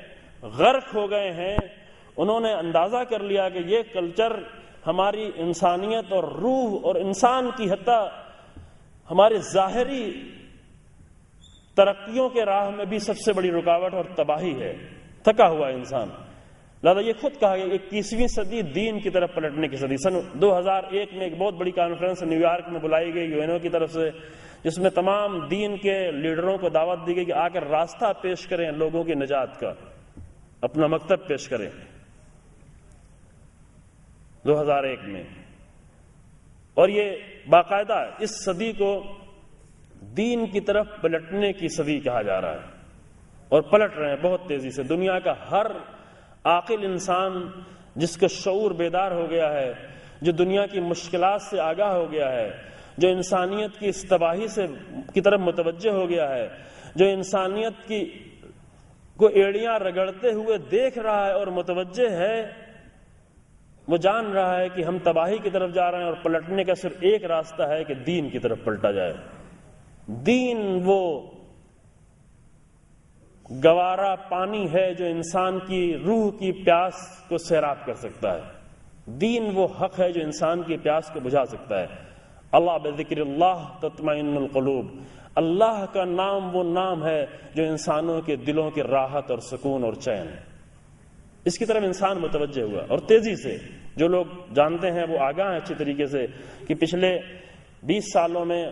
غرق ہو گئے ہیں انہوں نے اندازہ کر لیا کہ یہ کلچر ہماری انسانیت اور روح اور انسان کی حتی ہمارے ظاہری ترقیوں کے راہ میں بھی سب سے بڑی رکاوٹ اور تباہی ہے، تھکا ہوا انسان۔ لہٰذا یہ خود کہا گیا 21ویں صدی دین کی طرف پلٹنے کی صدی۔ سن 2001 میں ایک بہت بڑی کانفرنس نیو یارک میں بلائی گئی UN کی طرف سے، جس میں تمام دین کے لیڈروں کو دعوت دی گئی کہ آ کر راستہ پیش کریں لوگوں کی نجات کا، اپنا مکتب پیش کریں 2001 میں۔ اور یہ باقاعدہ اس صدی کو دین کی طرف پلٹنے کی صدی کہا جا رہا ہے، اور پلٹ رہے ہیں بہت تیزی سے۔ دنیا کا ہر عاقل انسان جس کا شعور بیدار ہو گیا ہے، جو دنیا کی مشکلات سے آگاہ ہو گیا ہے، جو انسانیت کی اس تباہی کی طرف متوجہ ہو گیا ہے، جو انسانیت کی کو ایڑیاں رگڑتے ہوئے دیکھ رہا ہے اور متوجہ ہے، وہ جان رہا ہے کہ ہم تباہی کی طرف جا رہے ہیں، اور پلٹنے کا صرف ایک راستہ ہے کہ دین کی طرف پلٹا جائے۔ دین وہ گوارا پانی ہے جو انسان کی روح کی پیاس کو سیراب کر سکتا ہے۔ دین وہ حق ہے جو انسان کی پیاس کو بجھا سکتا ہے۔ اللہ بذکر اللہ تطمئن القلوب، اللہ کا نام وہ نام ہے جو انسانوں کے دلوں کی راحت اور سکون اور چین ہے۔ اس کی طرف انسان متوجہ ہوا، اور تیزی سے جو لوگ جانتے ہیں وہ آگاہ ہیں اچھی طریقے سے کہ پچھلے 20 سالوں میں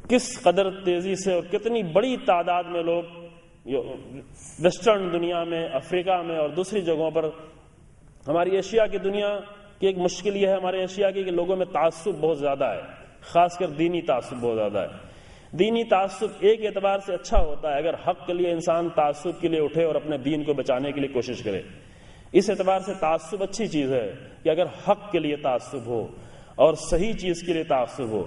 کس قدر تیزی سے اور کتنی بڑی تعداد میں لوگ ویسٹرن دنیا میں، افریقہ میں اور دوسری جگہوں پر، ہماری ایشیا کی دنیا کی ایک مشکل یہ ہے ہمارے ایشیا کی کہ لوگوں میں تعصب بہت زیادہ ہے، خاص کر دینی تعصب بہت زیادہ ہے۔ دینی تعصب ایک اعتبار سے اچھا ہوتا ہے اگر حق کے لیے انسان تعصب کے لیے اٹھے اور اپنے دین کو بچانے کے لیے کوشش کرے۔ اس اعتبار سے تعصب اچھی چیز ہے کہ اگر حق کے لیے تعصب ہو اور صحیح چیز کے لیے تعصب ہو،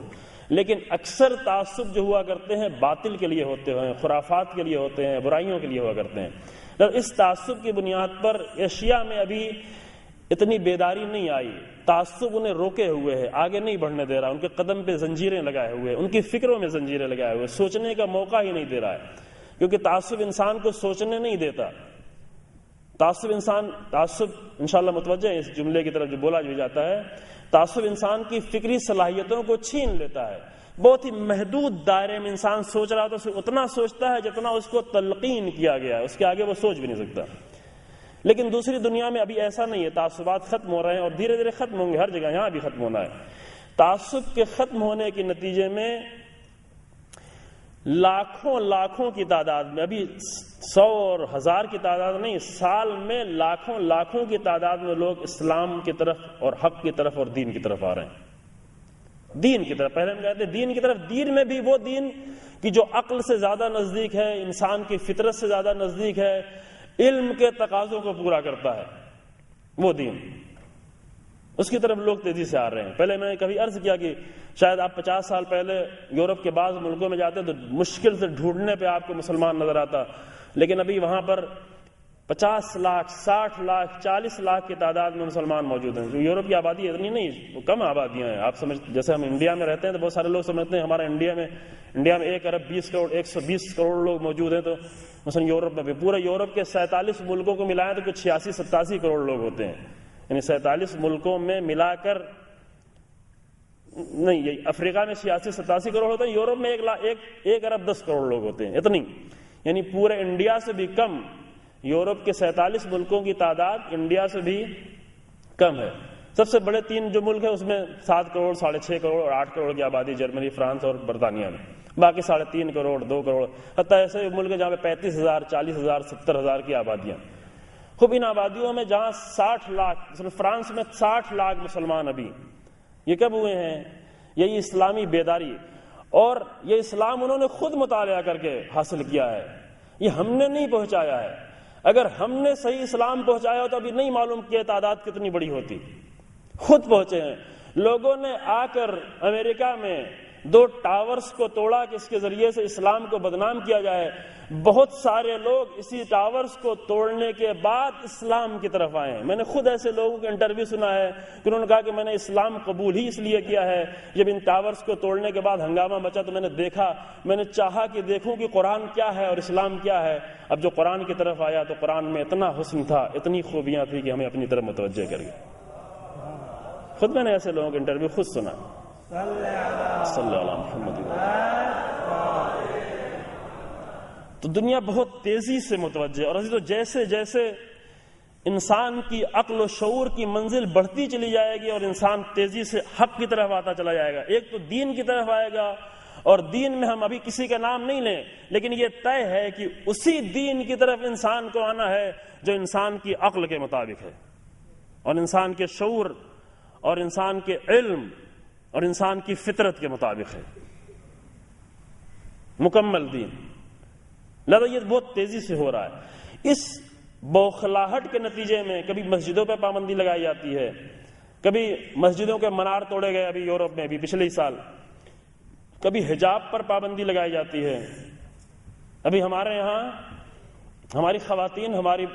لیکن اکثر تعصب جو ہوا کرتے ہیں باطل کے لیے ہوتے ہیں، خرافات کے لیے ہوتے ہیں، برائیوں کے لیے ہوا کرتے ہیں۔ اس تعصب کی بنیاد پر ایشیا میں ابھی اتنی بیداری نہیں آئی، تعصب انہیں روکے ہوئے ہے، آگے نہیں بڑھنے دے رہا، ان کے قدم پہ زنجیریں لگائے ہوئے، ان کی فکروں میں زنجیریں لگائے ہوئے، سوچنے کا موقع ہی نہیں دے رہا ہے، کیونکہ تعصب انسان کو سوچنے نہیں دیتا۔ تعصب انشاءاللہ متوجہ ہے اس جملے کی طرف جو بولا بھی جاتا ہے، تعصب انسان کی فکری صلاحیتوں کو چھین لیتا ہے۔ بہت ہی محدود دائرے میں انسان سوچ رہا تو صرف اتنا سوچتا ہے جتنا اس کو تلقین کیا گیا ہے، اس کے آگے وہ سوچ بھی نہیں سکتا۔ لیکن دوسری دنیا میں ابھی ایسا نہیں ہے، تعصبات ختم ہو رہے ہیں اور دھیرے دھیرے ختم ہوں گے، ہر جگہ یہاں بھی ختم ہونا ہے۔ تعصب کے ختم ہونے کے نتیجے میں لاکھوں کی تعداد میں، ابھی 100 اور 1000 کی تعداد نہیں، سال میں لاکھوں کی تعداد میں لوگ اسلام کی طرف اور حق کی طرف اور دین کی طرف آ رہے ہیں۔ دین کی طرف، پہلے ہم کہتے ہیں دین کی طرف، دین میں بھی وہ دین کی جو عقل سے زیادہ نزدیک ہے، انسان کی فطرت سے زیادہ نزدیک ہے، علم کے تقاضوں کو پورا کرتا ہے، وہ دین، اس کی طرف لوگ تیزی سے آ رہے ہیں۔ پہلے میں نے کبھی عرض کیا کہ شاید آپ 50 سال پہلے یورپ کے بعض ملکوں میں جاتے تو مشکل سے ڈھونڈنے پہ آپ کو مسلمان نظر آتا، لیکن ابھی وہاں پر 50 لاکھ 60 لاکھ 40 لاکھ کی تعداد میں مسلمان موجود ہیں۔ یورپ کی آبادی اتنی نہیں، وہ کم آبادیاں ہیں۔ آپ سمجھ، جیسے ہم انڈیا میں رہتے ہیں تو بہت سارے لوگ سمجھتے ہیں ہمارا انڈیا میں 1 ارب 20 کروڑ 120 کروڑ لوگ موجود ہیں، تو مثلا یورپ میں بھی پورے یورپ کے 47 ملکوں کو ملائیں تو کچھ 86-87 کروڑ لوگ ہوتے ہیں، یعنی 47 ملکوں میں ملا کر نہیں، یہ افریقہ میں 86-87 کروڑ ہوتے ہیں، یورپ میں 1 ارب 10 کروڑ لوگ ہوتے ہیں، اتنی، یعنی پورے انڈیا سے بھی کم۔ یورپ کے 47 ملکوں کی تعداد انڈیا سے بھی کم ہے۔ سب سے بڑے 3 جو ملک ہیں اس میں 7 کروڑ 6.5 کروڑ اور 8 کروڑ کی آبادی جرمنی، فرانس اور برطانیہ میں، باقی 3.5 کروڑ 2 کروڑ، حتیٰ ایسے ملک ہیں جہاں پہ 35,000 40,000 70,000 کی آبادیاں۔ خوب ان آبادیوں میں جہاں 60 لاکھ، فرانس میں 60 لاکھ مسلمان ابھی، یہ کب ہوئے ہیں؟ یہی اسلامی بیداری، اور یہ اسلام انہوں نے خود مطالعہ کر کے حاصل کیا ہے، یہ ہم نے نہیں پہنچایا ہے۔ اگر ہم نے صحیح اسلام پہنچایا ہو تو ابھی نہیں معلوم کہ تعداد کتنی بڑی ہوتی۔ خود پہنچے ہیں لوگوں نے، آ کر امریکہ میں 2 ٹاورز کو توڑا کہ اس کے ذریعے سے اسلام کو بدنام کیا جائے۔ بہت سارے لوگ اسی ٹاورز کو توڑنے کے بعد اسلام کی طرف آئے ہیں۔ میں نے خود ایسے لوگوں کا انٹرویو سنا ہے کہ انہوں نے کہا کہ میں نے اسلام قبول ہی اس لیے کیا ہے، جب ان ٹاورز کو توڑنے کے بعد ہنگامہ مچا تو میں نے دیکھا، میں نے چاہا کہ دیکھوں کہ قرآن کیا ہے اور اسلام کیا ہے۔ اب جو قرآن کی طرف آیا تو قرآن میں اتنا حسن تھا، اتنی خوبیاں تھی کہ ہمیں اپنی طرف متوجہ کر گیا۔ خود میں نے ایسے لوگوں کا انٹرویو خود سنا۔ صلی اللہ علیہ محمد۔ تو دنیا بہت تیزی سے متوجہ ہے. اور عزیزو جیسے جیسے انسان کی عقل و شعور کی منزل بڑھتی چلی جائے گی اور انسان تیزی سے حق کی طرف آتا چلا جائے گا, ایک تو دین کی طرف آئے گا, اور دین میں ہم ابھی کسی کا نام نہیں لیں, لیکن یہ طے ہے کہ اسی دین کی طرف انسان کو آنا ہے جو انسان کی عقل کے مطابق ہے, اور انسان کے شعور اور انسان کے علم اور انسان کی فطرت کے مطابق ہے, مکمل دین. لہذا یہ بہت تیزی سے ہو رہا ہے. اس بوکھلاہٹ کے نتیجے میں کبھی مسجدوں پہ پابندی لگائی جاتی ہے, کبھی مسجدوں کے منار توڑے گئے ابھی یورپ میں ابھی پچھلے سال, کبھی حجاب پر پابندی لگائی جاتی ہے. ابھی ہمارے یہاں ہماری خواتین, ہماری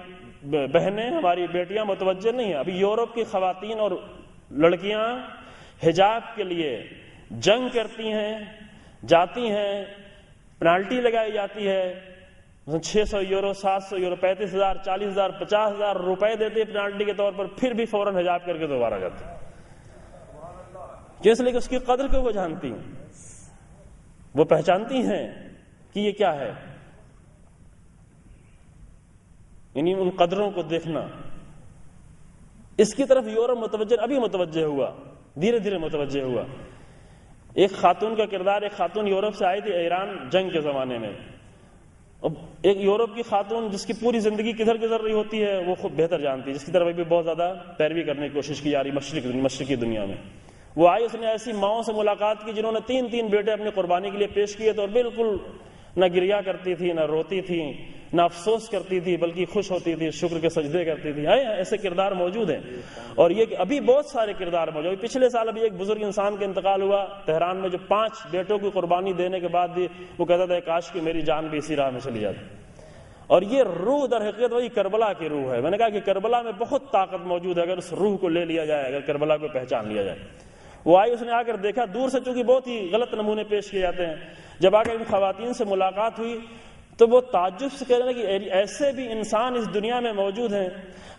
بہنیں, ہماری بیٹیاں متوجہ نہیں ہیں. ابھی یورپ کی خواتین اور لڑکیاں حجاب کے لیے جنگ کرتی ہیں, جاتی ہیں, پنالٹی لگائی جاتی ہے, 600 یورو, 700 یورو, 35,000, 40,000, 50,000 روپے دیتے پنالٹی کے طور پر, پھر بھی فوراً حجاب کر کے دوبارہ جاتے ہیں. کیوں؟ اس لیے کہ اس کی قدر کو وہ جانتی ہیں, وہ پہچانتی ہیں کہ یہ کیا ہے. یعنی ان قدروں کو دیکھنا, اس کی طرف یورپ متوجہ, ابھی متوجہ ہوا, دھیرے دھیرے متوجہ ہوا. ایک خاتون کا کردار, ایک خاتون یورپ سے آئی تھی ایران جنگ کے زمانے میں. اب ایک یورپ کی خاتون جس کی پوری زندگی کدھر گزر رہی ہوتی ہے وہ خود بہتر جانتی ہے, جس کی طرف ابھی بہت زیادہ پیروی کرنے کی کوشش کی جا رہی مشرقی دنیا میں. وہ آئی, اس نے ایسی ماؤں سے ملاقات کی جنہوں نے 3 بیٹے اپنی قربانی کے لیے پیش کیے تھے, اور بالکل نہ گریا کرتی تھی, نہ روتی تھی, نہ افسوس کرتی تھی, بلکہ خوش ہوتی تھی, شکر کے سجدے کرتی تھی. ایسے کردار موجود ہیں, اور یہ کہ ابھی بہت سارے کردار موجود. پچھلے سال ابھی ایک بزرگ انسان کا انتقال ہوا تہران میں, جو 5 بیٹوں کی قربانی دینے کے بعد بھی وہ کہتا تھا کاش کہ میری جان بھی اسی راہ میں چلی جاتی. اور یہ روح در حقیقت وہی کربلا کی روح ہے. میں نے کہا کہ کربلا میں بہت طاقت موجود ہے اگر اس روح کو لے لیا جائے, اگر کربلا کو پہچان لیا جائے. وہ آئی, اس نے آ کر دیکھا دور سے, چونکہ بہت ہی غلط نمونے پیش کیے جاتے ہیں. جب آ کر ان خواتین سے ملاقات ہوئی تو وہ تعجب سے کہہ رہے ہیں کہ ایسے بھی انسان اس دنیا میں موجود ہیں.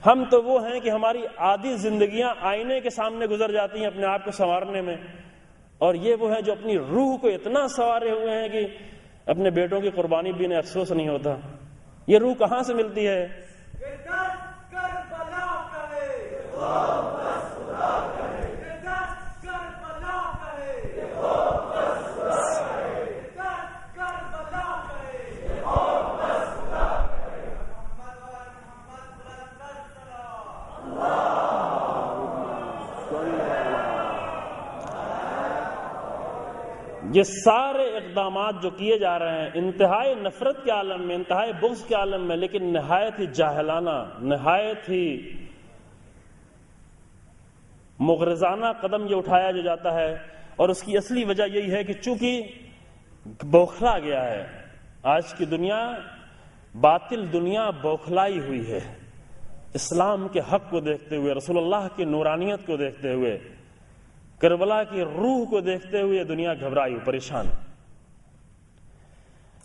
ہم تو وہ ہیں کہ ہماری آدھی زندگیاں آئینے کے سامنے گزر جاتی ہیں اپنے آپ کو سنوارنے میں, اور یہ وہ ہیں جو اپنی روح کو اتنا سنوارے ہوئے ہیں کہ اپنے بیٹوں کی قربانی بھی انہیں افسوس نہیں ہوتا. یہ روح کہاں سے ملتی ہے؟ یہ سارے اقدامات جو کیے جا رہے ہیں انتہائی نفرت کے عالم میں, انتہائی بغض کے عالم میں, لیکن نہایت ہی جاہلانہ, نہایت ہی مغرضانہ قدم یہ اٹھایا جو جاتا ہے. اور اس کی اصلی وجہ یہی ہے کہ چونکہ بوکھلا گیا ہے آج کی دنیا, باطل دنیا بوکھلائی ہوئی ہے. اسلام کے حق کو دیکھتے ہوئے, رسول اللہ کی نورانیت کو دیکھتے ہوئے, کربلا کی روح کو دیکھتے ہوئے دنیا گھبرائی, پریشان.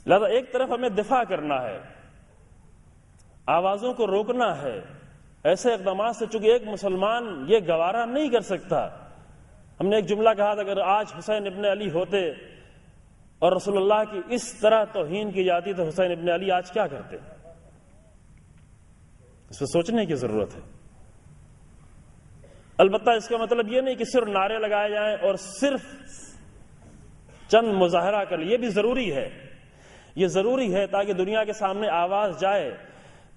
لہذا ایک طرف ہمیں دفاع کرنا ہے, آوازوں کو روکنا ہے ایسے اقدامات سے, چونکہ ایک مسلمان یہ گوارا نہیں کر سکتا. ہم نے ایک جملہ کہا تھا, اگر آج حسین ابن علی ہوتے اور رسول اللہ کی اس طرح توہین کی جاتی تو حسین ابن علی آج کیا کرتے. اس پہ سوچنے کی ضرورت ہے. البتہ اس کا مطلب یہ نہیں کہ صرف نعرے لگائے جائیں اور صرف چند مظاہرہ کر لیں. یہ بھی ضروری ہے, یہ ضروری ہے تاکہ دنیا کے سامنے آواز جائے,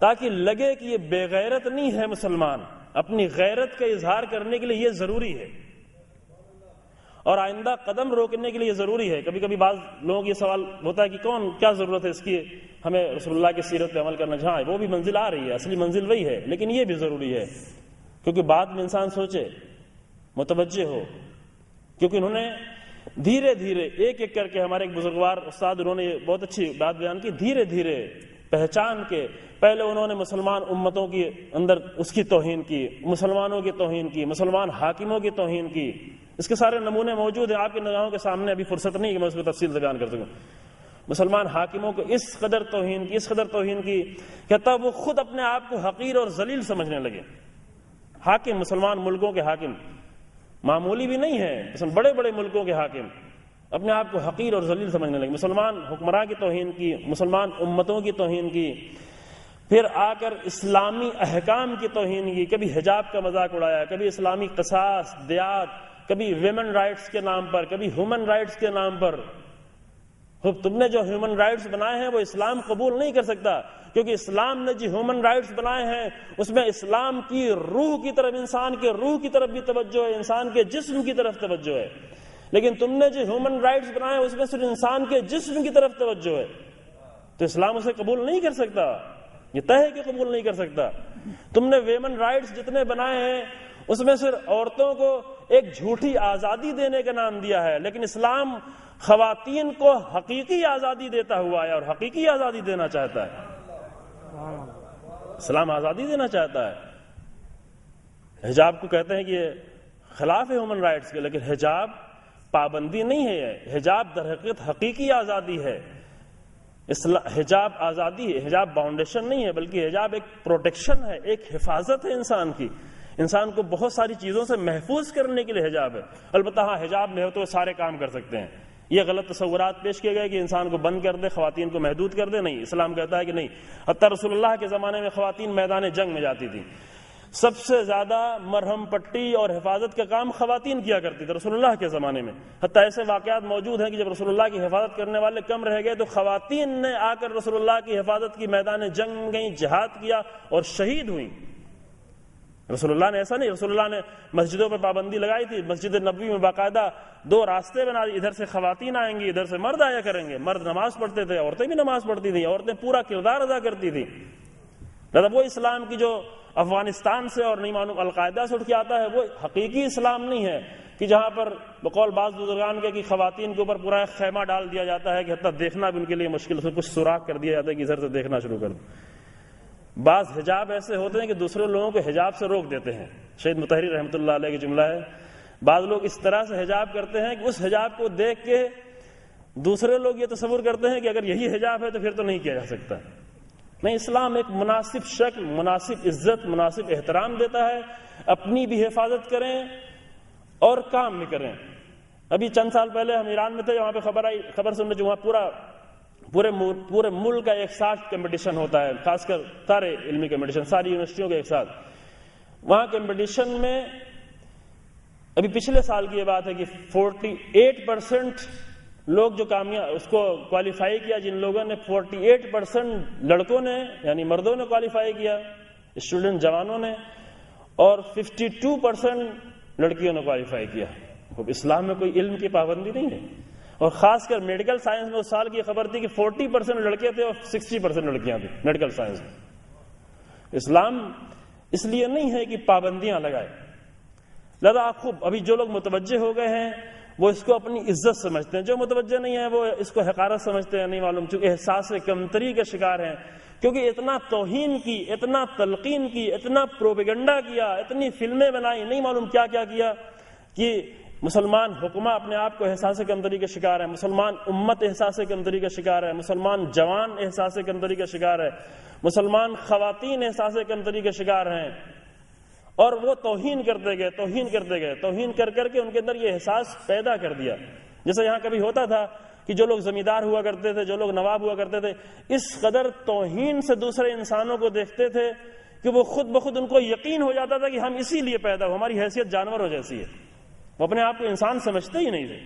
تاکہ لگے کہ یہ بے غیرت نہیں ہے مسلمان. اپنی غیرت کا اظہار کرنے کے لیے یہ ضروری ہے, اور آئندہ قدم روکنے کے لیے یہ ضروری ہے. کبھی کبھی بعض لوگوں کو یہ سوال ہوتا ہے کہ کیا ضرورت ہے اس کی, ہمیں رسول اللہ کی سیرت پہ عمل کرنا. جہاں وہ بھی منزل آ رہی ہے, اصلی منزل وہی ہے, لیکن یہ بھی ضروری ہے کیونکہ بعد میں انسان سوچے, متوجہ ہو. کیونکہ انہوں نے دھیرے دھیرے ایک ایک کر کے, ہمارے ایک بزرگوار استاد انہوں نے بہت اچھی بات بیان کی, دھیرے دھیرے پہچان کے پہلے انہوں نے مسلمان امتوں کی اندر اس کی توہین کی, مسلمانوں کی توہین کی, مسلمان حاکموں کی توہین کی. اس کے سارے نمونے موجود ہیں آپ کی نگاہوں کے سامنے, ابھی فرصت نہیں کہ میں اس کو تفصیل سے بیان کر سکوں. مسلمان حاکموں کو اس قدر توہین کی, اس قدر توہین کی کہ تب وہ خود اپنے آپ کو حقیر اور ذلیل سمجھنے لگے. حاکم, مسلمان ملکوں کے حاکم معمولی بھی نہیں ہے, بڑے بڑے ملکوں کے حاکم, اپنے آپ کو حقیر اور ذلیل سمجھنے لگے، مسلمان حکمراں کی توہین کی، مسلمان امتوں کی توہین کی، پھر آ کر اسلامی احکام کی توہین کی، کبھی حجاب کا مذاق اڑایا، کبھی اسلامی قصاص، دیات، کبھی ویمن رائٹس کے نام پر، کبھی ہیومن رائٹس کے نام پر۔ تم نے جو ہیومن رائٹس بنائے ہیں وہ اسلام قبول نہیں کر سکتا، کیونکہ اسلام نے جو ہیومن رائٹس بنائے ہیں اس میں اسلام کی روح کی طرف، انسان کے روح کی طرف بھی توجہ ہے، انسان کے جسم کی طرف توجہ ہے، لیکن تم نے جو ہیومن رائٹس بنائے ہیں اس میں صرف انسان کے جسم کی طرف توجہ ہے، تو اسلام اسے قبول نہیں کر سکتا، یہ طے ہے کہ قبول نہیں کر سکتا۔ تم نے ویمن رائٹس جتنے بنائے ہیں اس میں صرف عورتوں کو ایک جھوٹی آزادی دینے کا نام دیا ہے، لیکن اسلام خواتین کو حقیقی آزادی دیتا ہوا ہے اور حقیقی آزادی دینا چاہتا ہے۔ اسلام آزادی دینا چاہتا ہے۔ حجاب کو کہتے ہیں کہ یہ خلاف ہے ہیومن رائٹس کے، لیکن حجاب پابندی نہیں ہے، حجاب در حقیقت حقیقی آزادی ہے۔ حجاب آزادی ہے، حجاب باؤنڈیشن نہیں ہے، بلکہ حجاب ایک پروٹیکشن ہے، ایک حفاظت ہے انسان کی، انسان کو بہت ساری چیزوں سے محفوظ کرنے کے لیے حجاب ہے۔ البتہ ہاں، حجاب میں ہو تو سارے کام کر سکتے ہیں، یہ غلط تصورات پیش کیے گئے کہ انسان کو بند کر دے، خواتین کو محدود کر دے، نہیں، اسلام کہتا ہے کہ نہیں۔ حتیٰ رسول اللہ کے زمانے میں خواتین میدان جنگ میں جاتی تھیں، سب سے زیادہ مرہم پٹی اور حفاظت کا کام خواتین کیا کرتی تھی رسول اللہ کے زمانے میں۔ حتیٰ ایسے واقعات موجود ہیں کہ جب رسول اللہ کی حفاظت کرنے والے کم رہ گئے تو خواتین نے آ کر رسول اللہ کی حفاظت کی، میدان جنگ میں گئیں، جہاد کیا اور شہید ہوئیں۔ رسول اللہ نے ایسا نہیں، رسول اللہ نے مسجدوں پر پابندی لگائی تھی، مسجد نبوی میں باقاعدہ 2 راستے بنا دی، ادھر سے خواتین آئیں گی، ادھر سے مرد آیا کریں گے، مرد نماز پڑھتے تھے، عورتیں بھی نماز پڑھتی تھیں، عورتیں پورا کردار ادا کرتی تھیں۔ مطلب وہ اسلام کی جو افغانستان سے اور نہیں معلوم القاعدہ سے اٹھ کے آتا ہے وہ حقیقی اسلام نہیں ہے، کہ جہاں پر بقول بعض بزرگان کے کہ خواتین کے اوپر پورا ایک خیمہ ڈال دیا جاتا ہے کہ حتیٰ دیکھنا بھی ان کے لیے مشکل، اس میں کچھ سوراخ کر دیا جاتا ہے کہ ادھر سے دیکھنا شروع کر دو۔ بعض حجاب ایسے ہوتے ہیں کہ دوسرے لوگوں کو حجاب سے روک دیتے ہیں، شہید مطہری رحمۃ اللہ علیہ کی جملہ ہے، بعض لوگ اس طرح سے حجاب کرتے ہیں کہ اس حجاب کو دیکھ کے دوسرے لوگ یہ تصور کرتے ہیں کہ اگر یہی حجاب ہے تو پھر تو نہیں کیا جا سکتا۔ نہیں، اسلام ایک مناسب شکل، مناسب عزت، مناسب احترام دیتا ہے، اپنی بھی حفاظت کریں اور کام بھی کریں۔ ابھی چند سال پہلے ہم ایران میں تھے، وہاں پہ خبر سننے جو وہاں پورے ملک کا ایک ساتھ کمپٹیشن ہوتا ہے، خاص کر سارے علمی کمپٹیشن، ساری یونیورسٹیوں کے ایک ساتھ۔ وہاں کمپٹیشن میں ابھی پچھلے سال کی یہ بات ہے کہ 48% لوگ جو اس کو کوالیفائی کیا، جن لوگوں نے 48% لڑکوں نے یعنی مردوں نے کوالیفائی کیا، اسٹوڈنٹ جوانوں نے، اور 52% لڑکیوں نے کوالیفائی کیا۔ اسلام میں کوئی علم کی پابندی نہیں ہے، اور خاص کر میڈیکل سائنس میں اس سال کی خبر تھی کہ 40% لڑکے تھے اور 60% لڑکیاں تھیں میڈیکل سائنس میں۔ اسلام اس لیے نہیں ہے کہ پابندیاں لگائے، لہذا آپ خوب ابھی جو لوگ متوجہ ہو گئے ہیں وہ اس کو اپنی عزت سمجھتے ہیں، جو متوجہ نہیں ہیں وہ اس کو حقارت سمجھتے ہیں، نہیں معلوم، چونکہ احساس کمتری کا شکار ہیں، کیونکہ اتنا توہین کی، اتنا تلقین کی، اتنا پروپیگنڈا کیا، اتنی فلمیں بنائی، نہیں معلوم کیا کیا کیا کہ مسلمان حکماں اپنے آپ کو احساس کمتری کا شکار ہے، مسلمان امت احساس کمتری کا شکار ہے، مسلمان جوان احساس کمتری کا شکار ہے، مسلمان خواتین احساس کمتری کے شکار ہیں، اور وہ توہین کرتے گئے، توہین کر کر کے ان کے اندر یہ احساس پیدا کر دیا۔ جیسے یہاں کبھی ہوتا تھا کہ جو لوگ زمیندار ہوا کرتے تھے، جو لوگ نواب ہوا کرتے تھے، اس قدر توہین سے دوسرے انسانوں کو دیکھتے تھے کہ وہ خود بخود ان کو یقین ہو جاتا تھا کہ ہم اسی لیے پیدا ہو، ہماری حیثیت جانوروں جیسی ہے، وہ اپنے آپ کو انسان سمجھتے ہی نہیں تھے۔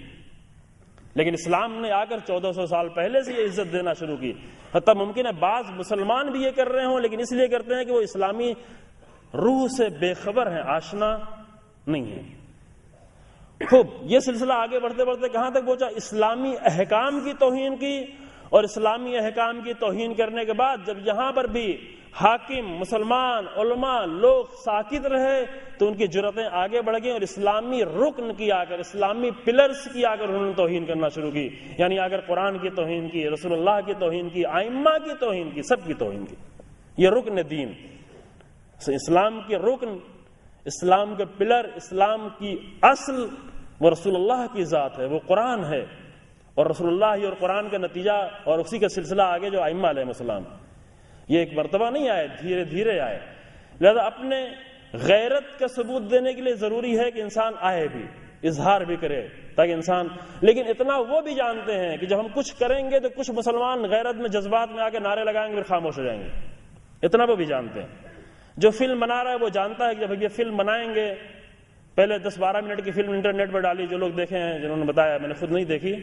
لیکن اسلام نے آ کر 1400 سال پہلے سے یہ عزت دینا شروع کی، حتیٰ ممکن ہے بعض مسلمان بھی یہ کر رہے ہوں، لیکن اس لیے کرتے ہیں کہ وہ اسلامی روح سے بے خبر ہیں، آشنا نہیں ہے۔ خوب یہ سلسلہ آگے بڑھتے بڑھتے کہاں تک پہنچا؟ اسلامی احکام کی توہین کی، اور اسلامی احکام کی توہین کرنے کے بعد جب یہاں پر بھی حاکم، مسلمان، علماء، لوگ ساکت رہے تو ان کی جرأتیں آگے بڑھ گئیں، اور اسلامی رکن کی آ کر، اسلامی پلرز کی آ کر انہوں نے توہین کرنا شروع کی، یعنی اگر قرآن کی توہین کی، رسول اللہ کی توہین کی، ائمہ کی توہین کی، سب کی توہین کی۔ یہ رکن دین، اسلام کے رکن، اسلام کے پلر، اسلام کی اصل وہ رسول اللہ کی ذات ہے، وہ قرآن ہے، اور رسول اللہ ہی اور قرآن کا نتیجہ اور اسی کا سلسلہ آگے جو ائمہ علیہ السلام، یہ ایک مرتبہ نہیں آئے، دھیرے دھیرے آئے۔ لہذا اپنے غیرت کا ثبوت دینے کے لیے ضروری ہے کہ انسان آئے بھی، اظہار بھی کرے تاکہ انسان، لیکن اتنا وہ بھی جانتے ہیں کہ جب ہم کچھ کریں گے تو کچھ مسلمان غیرت میں جذبات میں آ کے نعرے لگائیں گے پھر خاموش ہو جائیں گے، اتنا وہ بھی جانتے ہیں۔ جو فلم بنا رہا ہے وہ جانتا ہے کہ جب یہ فلم بنائیں گے، پہلے 10-12 منٹ کی فلم انٹرنیٹ پر ڈالی، جو لوگ دیکھے ہیں جنہوں نے بتایا، میں نے خود نہیں دیکھی،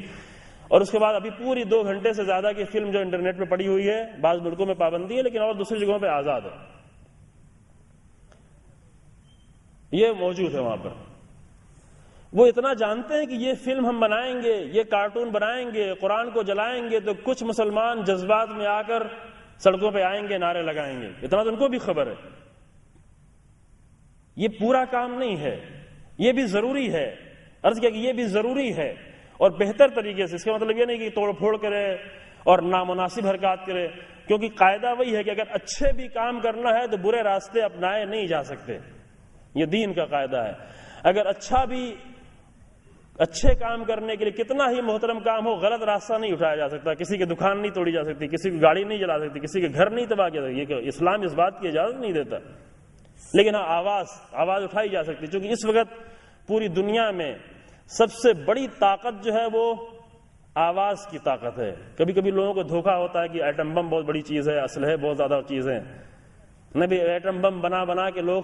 اور اس کے بعد ابھی پوری 2 گھنٹے سے زیادہ کی فلم جو انٹرنیٹ پہ پڑی ہوئی ہے، بعض ملکوں میں پابندی ہے لیکن اور دوسری جگہوں پہ آزاد ہے، یہ موجود ہے وہاں پر۔ وہ اتنا جانتے ہیں کہ یہ فلم ہم بنائیں گے، یہ کارٹون بنائیں گے، قرآن کو جلائیں گے تو کچھ مسلمان جذبات میں آ کر سڑکوں پہ آئیں گے، نعرے لگائیں گے، اتنا تو ان کو بھی خبر ہے۔ یہ پورا کام نہیں ہے، یہ بھی ضروری ہے، عرض کیا کہ یہ بھی ضروری ہے، اور بہتر طریقے سے۔ اس کا مطلب یہ نہیں کہ توڑ پھوڑ کرے اور نامناسب حرکات کرے، کیونکہ قاعدہ وہی ہے کہ اگر اچھے بھی کام کرنا ہے تو برے راستے اپنائے نہیں جا سکتے، یہ دین کا قاعدہ ہے۔ اگر اچھے کام کرنے کے لیے کتنا ہی محترم کام ہو، غلط راستہ نہیں اٹھایا جا سکتا، کسی کی دکان نہیں توڑی جا سکتی، کسی کی گاڑی نہیں جلا سکتی، کسی کے گھر نہیں تباہ کیا سکتی، یہ کہ اسلام اس بات کی اجازت نہیں دیتا، لیکن ہاں آواز اٹھائی جا سکتی، چونکہ اس وقت پوری دنیا میں سب سے بڑی طاقت جو ہے وہ آواز کی طاقت ہے۔ کبھی کبھی لوگوں کو دھوکا ہوتا ہے کہ ایٹم بم بہت بڑی چیز ہے، اسلحے بہت زیادہ چیز ہیں، نبی ایٹم بم بنا کے لوگ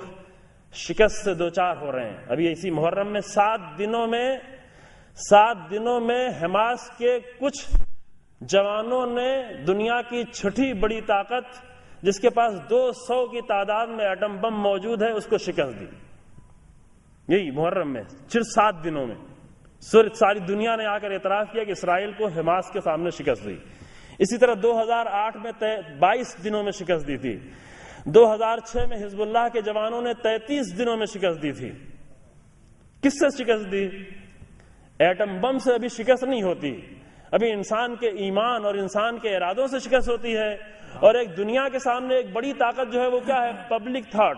شکست سے دوچار ہو رہے ہیں۔ ابھی اسی محرم میں 7 دنوں میں حماس کے کچھ جوانوں نے دنیا کی چھٹی بڑی طاقت جس کے پاس 200 کی تعداد میں ایٹم بم موجود ہے اس کو شکست دی، یہی محرم میں صرف 7 دنوں میں ساری دنیا نے آ کر اعتراف کیا کہ اسرائیل کو حماس کے سامنے شکست دی۔ اسی طرح 2008 میں 22 دنوں میں شکست دی تھی، 2006 میں حزب اللہ کے جوانوں نے 33 دنوں میں شکست دی تھی۔ کس سے شکست دی؟ ایٹم بم سے ابھی شکست نہیں ہوتی، ابھی انسان کے ایمان اور انسان کے ارادوں سے شکست ہوتی ہے، اور ایک دنیا کے سامنے ایک بڑی طاقت جو ہے وہ کیا ہے؟ Public thought.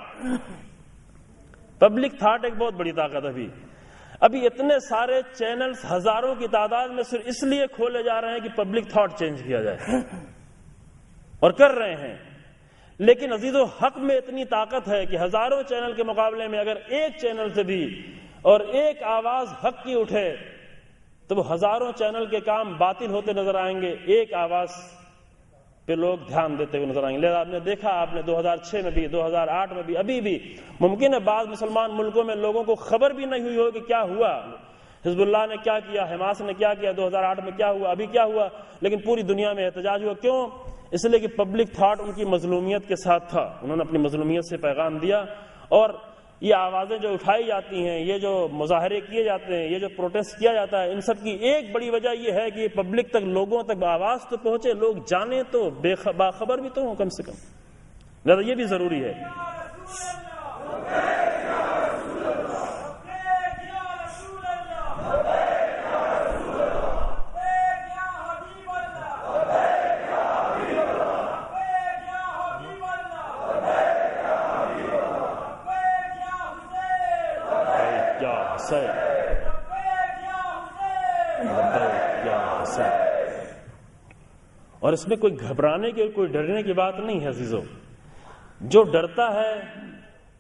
پبلک تھاٹ ایک بہت بڑی طاقت ہے۔ ابھی اتنے سارے چینلز ہزاروں کی تعداد میں صرف اس لیے کھولے جا رہے ہیں کہ پبلک تھاٹ چینج کیا جائے، اور کر رہے ہیں، لیکن عزیزو حق میں اتنی طاقت ہے کہ ہزاروں چینل کے مقابلے میں اگر ایک چینل سے بھی اور ایک آواز حق کی اٹھے تو وہ ہزاروں چینل کے کام باطل ہوتے نظر آئیں گے، ایک آواز پہ لوگ دھیان دیتے ہوئے نظر آئیں گے۔ لہذا آپ نے دیکھا، آپ نے 2006 میں بھی، 2008 میں بھی، ابھی بھی ممکن ہے بعض مسلمان ملکوں میں لوگوں کو خبر بھی نہیں ہوئی ہو کہ کیا ہوا، حزب اللہ نے کیا کیا، حماس نے کیا کیا، 2008 میں کیا ہوا، ابھی کیا ہوا، لیکن پوری دنیا میں احتجاج ہوا۔ کیوں؟ اس لیے کہ پبلک تھاٹ ان کی مظلومیت کے ساتھ تھا، انہوں نے اپنی مظلومیت سے پیغام دیا، اور یہ آوازیں جو اٹھائی جاتی ہیں، یہ جو مظاہرے کیے جاتے ہیں، یہ جو پروٹیسٹ کیا جاتا ہے، ان سب کی ایک بڑی وجہ یہ ہے کہ یہ پبلک تک، لوگوں تک آواز تو پہنچے، لوگ جانیں تو، باخبر بھی تو ہوں کم سے کم، لہذا یہ بھی ضروری ہے۔ اور اس میں کوئی گھبرانے کی اور کوئی ڈرنے کی بات نہیں ہے عزیزو، جو ڈرتا ہے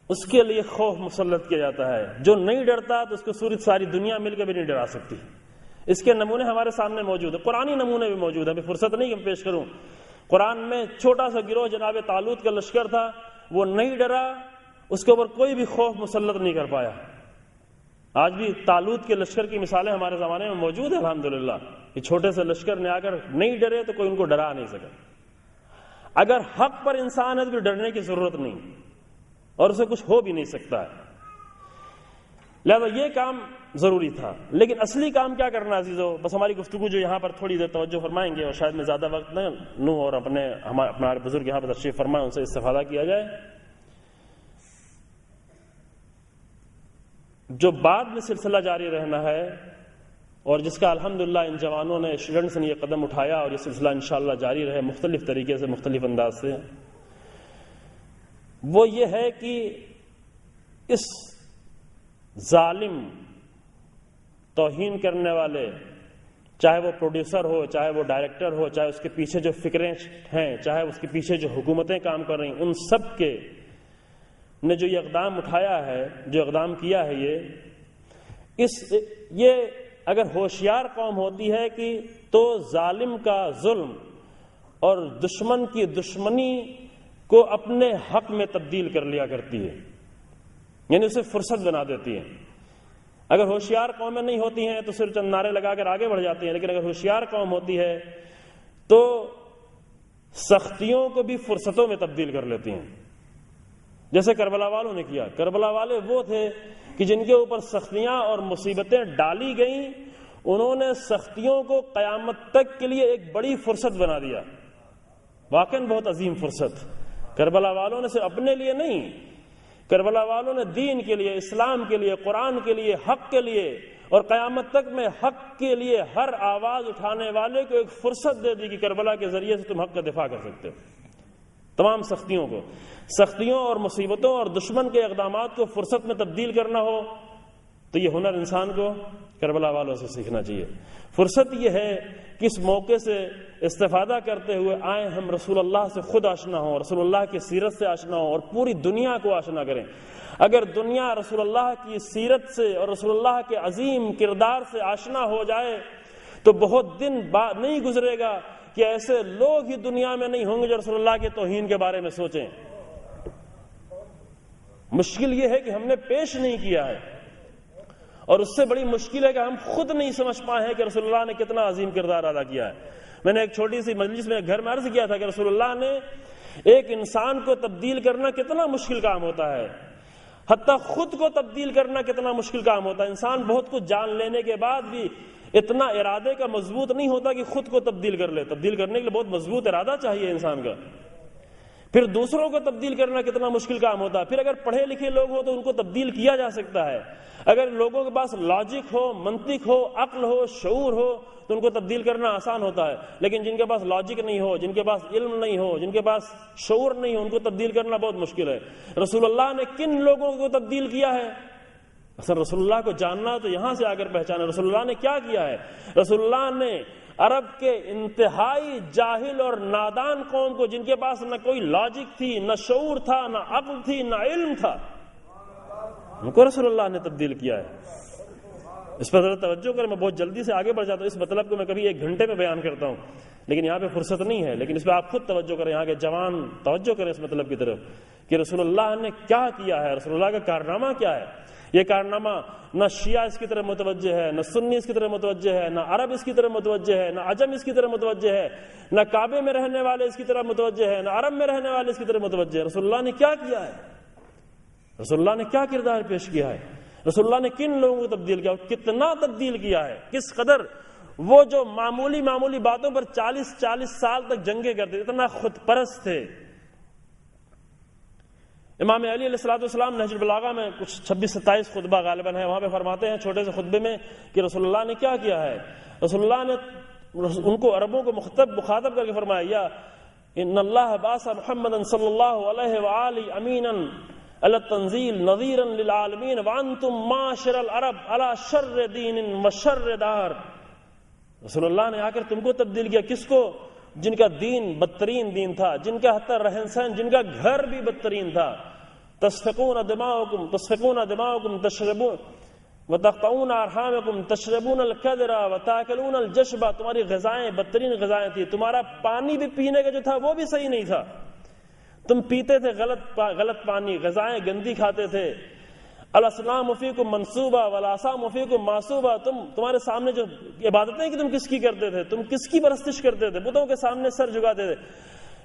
اس کے لیے خوف مسلط کیا جاتا ہے، جو نہیں ڈرتا تو اس کو ساری دنیا مل کے بھی نہیں ڈرا سکتی۔ اس کے نمونے ہمارے سامنے موجود ہیں، قرآنی نمونے بھی موجود ہیں، ابھی فرصت نہیں کہ میں پیش کروں۔ قرآن میں چھوٹا سا گروہ جناب طالوت کا لشکر تھا، وہ نہیں ڈرا، اس کے اوپر کوئی بھی خوف مسلط نہیں کر پایا۔ آج بھی طالوت کے لشکر کی مثالیں ہمارے زمانے میں موجود ہیں الحمدللہ، کہ چھوٹے سے لشکر نے آ کر نہیں ڈرے تو کوئی ان کو ڈرا نہیں سکا۔ اگر حق پر انسان ہے تو ڈرنے کی ضرورت نہیں، اور اسے کچھ ہو بھی نہیں سکتا ہے، لہذا یہ کام ضروری تھا۔ لیکن اصلی کام کیا کرنا عزیزو؟ بس ہماری گفتگو جو یہاں پر تھوڑی دیر توجہ فرمائیں گے، اور شاید میں زیادہ وقت نہ لوں، اور ہمارے بزرگ یہاں پر تشریف فرمائیں، ان سے استفادہ کیا جائے۔ جو بعد میں سلسلہ جاری رہنا ہے، اور جس کا الحمدللہ ان جوانوں نے، اسٹوڈنٹس نے یہ قدم اٹھایا، اور یہ سلسلہ انشاءاللہ جاری رہے مختلف طریقے سے، مختلف انداز سے، وہ یہ ہے کہ اس ظالم، توہین کرنے والے، چاہے وہ پروڈیوسر ہو، چاہے وہ ڈائریکٹر ہو، چاہے اس کے پیچھے جو فکریں ہیں، چاہے اس کے پیچھے جو حکومتیں کام کر رہی ہیں، ان سب کے نے جو یہ اقدام اٹھایا ہے، جو اقدام کیا ہے، یہ اگر ہوشیار قوم ہوتی ہے کہ تو ظالم کا ظلم اور دشمن کی دشمنی کو اپنے حق میں تبدیل کر لیا کرتی ہے، یعنی اسے فرصت بنا دیتی ہے۔ اگر ہوشیار قومیں نہیں ہوتی ہیں تو صرف چند نعرے لگا کر آگے بڑھ جاتی ہیں، لیکن اگر ہوشیار قوم ہوتی ہے تو سختیوں کو بھی فرصتوں میں تبدیل کر لیتی ہیں، جیسے کربلا والوں نے کیا۔ کربلا والے وہ تھے کہ جن کے اوپر سختیاں اور مصیبتیں ڈالی گئیں، انہوں نے سختیوں کو قیامت تک کے لیے ایک بڑی فرصت بنا دیا، واقعاً بہت عظیم فرصت۔ کربلا والوں نے صرف اپنے لیے نہیں، کربلا والوں نے دین کے لیے، اسلام کے لیے، قرآن کے لیے، حق کے لیے اور قیامت تک میں حق کے لیے ہر آواز اٹھانے والے کو ایک فرصت دے دی کہ کربلا کے ذریعے سے تم حق کا دفاع کر سکتے ہو۔ تمام سختیوں کو، سختیوں اور مصیبتوں اور دشمن کے اقدامات کو فرصت میں تبدیل کرنا ہو تو یہ ہنر انسان کو کربلا والوں سے سیکھنا چاہیے۔ فرصت یہ ہے کہ اس موقع سے استفادہ کرتے ہوئے آئیں ہم رسول اللہ سے خود آشنا ہوں، رسول اللہ کی سیرت سے آشنا ہوں اور پوری دنیا کو آشنا کریں۔ اگر دنیا رسول اللہ کی سیرت سے اور رسول اللہ کے عظیم کردار سے آشنا ہو جائے تو بہت دن نہیں گزرے گا کہ ایسے لوگ ہی دنیا میں نہیں ہوں گے جو رسول اللہ کے توہین کے بارے میں سوچیں۔ مشکل یہ ہے کہ ہم نے پیش نہیں کیا ہے، اور اس سے بڑی مشکل ہے کہ ہم خود نہیں سمجھ پائے ہیں کہ رسول اللہ نے کتنا عظیم کردار ادا کیا ہے۔ میں نے ایک چھوٹی سی مجلس میں گھر میں عرض کیا تھا کہ رسول اللہ نے ایک انسان کو تبدیل کرنا کتنا مشکل کام ہوتا ہے، حتیٰ خود کو تبدیل کرنا کتنا مشکل کام ہوتا ہے۔ انسان بہت کچھ جان لینے کے بعد بھی اتنا ارادے کا مضبوط نہیں ہوتا کہ خود کو تبدیل کر لے۔ تبدیل کرنے کے لیے بہت مضبوط ارادہ چاہیے انسان کا۔ پھر دوسروں کو تبدیل کرنا کتنا مشکل کام ہوتا ہے۔ پھر اگر پڑھے لکھے لوگ ہو تو ان کو تبدیل کیا جا سکتا ہے۔ اگر لوگوں کے پاس لاجک ہو، منطق ہو، عقل ہو، شعور ہو تو ان کو تبدیل کرنا آسان ہوتا ہے، لیکن جن کے پاس لاجک نہیں ہو، جن کے پاس علم نہیں ہو، جن کے پاس شعور نہیں ہو، ان کو تبدیل کرنا بہت مشکل ہے۔ رسول اللہ نے کن لوگوں کو تبدیل کیا ہے؟ اصل رسول اللہ کو جاننا تو یہاں سے آ کر پہچانا رسول اللہ نے کیا کیا ہے۔ رسول اللہ نے عرب کے انتہائی جاہل اور نادان قوم کو، جن کے پاس نہ کوئی لاجک تھی، نہ شعور تھا، نہ عقل تھی، نہ علم تھا، ان کو رسول اللہ نے تبدیل کیا ہے۔ اس پر ذرا توجہ کریں، میں بہت جلدی سے آگے بڑھ جاتا ہوں، اس مطلب کو میں کبھی 1 گھنٹے میں بیان کرتا ہوں لیکن یہاں پہ فرصت نہیں ہے، لیکن اس پہ آپ خود توجہ کریں، یہاں کے جوان توجہ کریں اس مطلب کی طرف کہ رسول اللہ نے کیا کیا ہے، رسول اللہ کا کارنامہ کیا ہے۔ یہ کارنامہ نہ شیعہ اس کی طرف متوجہ ہے، نہ سنی اس کی طرف متوجہ ہے، نہ عرب اس کی طرف متوجہ ہے، نہ عجم اس کی طرف متوجہ ہے، نہ کعبے میں رہنے والے اس کی طرف متوجہ ہے، نہ عرب میں رہنے والے اس کی طرف متوجہ ہے۔ رسول اللہ نے کیا کیا ہے، رسول اللہ نے کیا کردار پیش کیا ہے، رسول اللہ نے کن لوگوں کو تبدیل کیا، کتنا تبدیل کیا ہے، کس قدر وہ جو معمولی باتوں پر 40 سال تک جنگیں کرتے، اتنا خود پرست تھے۔ امام علی علیہ السلام نہج البلاغہ میں کچھ 26-27 خطبہ غالباً ہے، وہاں پہ فرماتے ہیں چھوٹے سے خطبے میں کہ رسول اللہ نے کیا کیا ہے۔ رسول اللہ نے ان کو عربوں کو مخاطب کر کے فرمایا، یا ان اللہ بعث محمد صلی اللہ علیہ وآلہ امینا علی التنزیل نذیرا للعالمین وانتم معاشر العرب علی شر دین وشر دار۔ رسول اللہ نے آ کر تم کو تبدیل کیا، کس کو؟ جن کا دین بدترین دین تھا، جن کا حتی رہن سہن، جن کا گھر بھی بدترین تھا۔ تسفکون دماؤکم تشربون وتقطعون ارحامکم تشربون الکدر وتاکلون الجشب، تمہاری غذائیں بدترین غذائیں تھی، تمہارا پانی بھی پینے کا جو تھا وہ بھی صحیح نہیں تھا، تم پیتے تھے غلط پانی، غذائیں گندی کھاتے تھے۔ الاصنام فیکم منصوبہ والاصنام فیکم معصوبہ، تمہارے سامنے جو عبادتیں کہ تم کس کی کرتے تھے، تم کس کی پرستش کرتے تھے، بتوں کے سامنے سر جھکاتے تھے،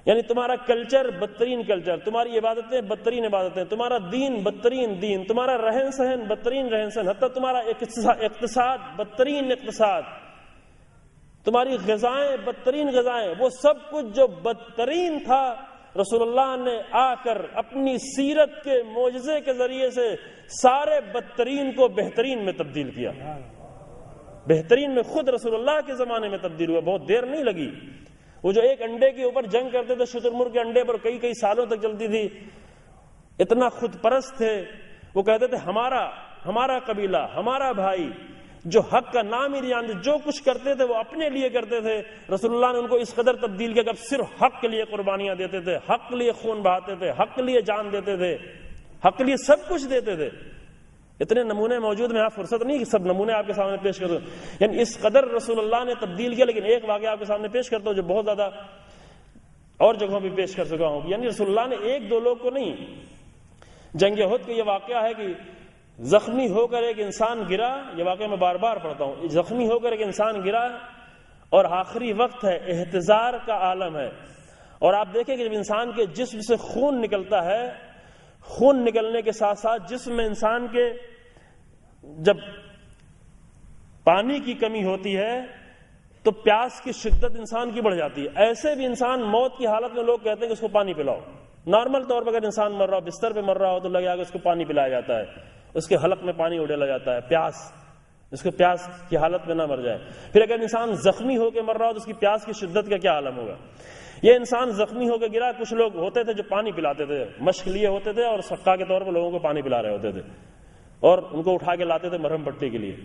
یعنی تمہارا کلچر بدترین کلچر، تمہاری عبادتیں بدترین عبادتیں، تمہارا دین بدترین دین، تمہارا رہن سہن بدترین رہن سہن، حتیٰ تمہارا اقتصاد بدترین اقتصاد، تمہاری غذائیں بدترین غذائیں، وہ سب کچھ جو بدترین تھا رسول اللہ نے آ کر اپنی سیرت کے معجزے کے ذریعے سے سارے بدترین کو بہترین میں تبدیل کیا۔ بہترین میں خود رسول اللہ کے زمانے میں تبدیل ہوا، بہت دیر نہیں لگی۔ وہ جو ایک انڈے کے اوپر جنگ کرتے تھے، شتر مرغ کے انڈے پر کئی سالوں تک چلتی تھی، اتنا خود پرست تھے، وہ کہتے تھے ہمارا قبیلہ، ہمارا بھائی، جو حق کا نام ہی نہیں جانتے، جو کچھ کرتے تھے وہ اپنے لیے کرتے تھے۔ رسول اللہ نے ان کو اس قدر تبدیل کیا کہ اب صرف حق کے لیے قربانیاں دیتے تھے، حق کے لیے خون بہاتے تھے، حق کے لیے جان دیتے تھے، حق کے لیے سب کچھ دیتے تھے۔ اتنے نمونے موجود میں، آپ فرصت نہیں کہ سب نمونے آپ کے سامنے پیش کر دوں، یعنی اس قدر رسول اللہ نے تبدیل کیا. لیکن ایک واقعہ آپ کے سامنے پیش کرتا ہوں جو بہت زیادہ اور جگہوں پہ پیش کر چکا ہوں. یعنی رسول اللہ نے ایک دو لوگ کو نہیں، جنگ احد کا یہ واقعہ ہے کہ زخمی ہو کر ایک انسان گرا، یہ واقعہ میں بار بار پڑھتا ہوں، زخمی ہو کر ایک انسان گرا اور آخری وقت ہے، احتضار کا عالم ہے، اور آپ دیکھیں کہ جب انسان کے جسم سے خون نکلتا ہے، خون نکلنے کے ساتھ ساتھ جسم میں انسان کے جب پانی کی کمی ہوتی ہے تو پیاس کی شدت انسان کی بڑھ جاتی ہے. ایسے بھی انسان موت کی حالت میں لوگ کہتے ہیں کہ اس کو پانی پلاؤ. نارمل طور پر اگر انسان مر رہا ہو، بستر پہ مر رہا ہو، تو لگے گا اس کو پانی پلایا جاتا ہے، اس کے حلق میں پانی اڈیلا جاتا ہے، پیاس، اس کو پیاس کی حالت میں نہ مر جائے. پھر اگر انسان زخمی ہو کے مر رہا ہو تو اس کی پیاس کی شدت کا کیا عالم ہوگا. یہ انسان زخمی ہو کے گرا. کچھ لوگ ہوتے تھے جو پانی پلاتے تھے، مشق لیے ہوتے تھے اور صدقہ کے طور پر لوگوں کو پانی پلا رہے ہوتے تھے اور ان کو اٹھا کے لاتے تھے مرہم پٹی کے لیے.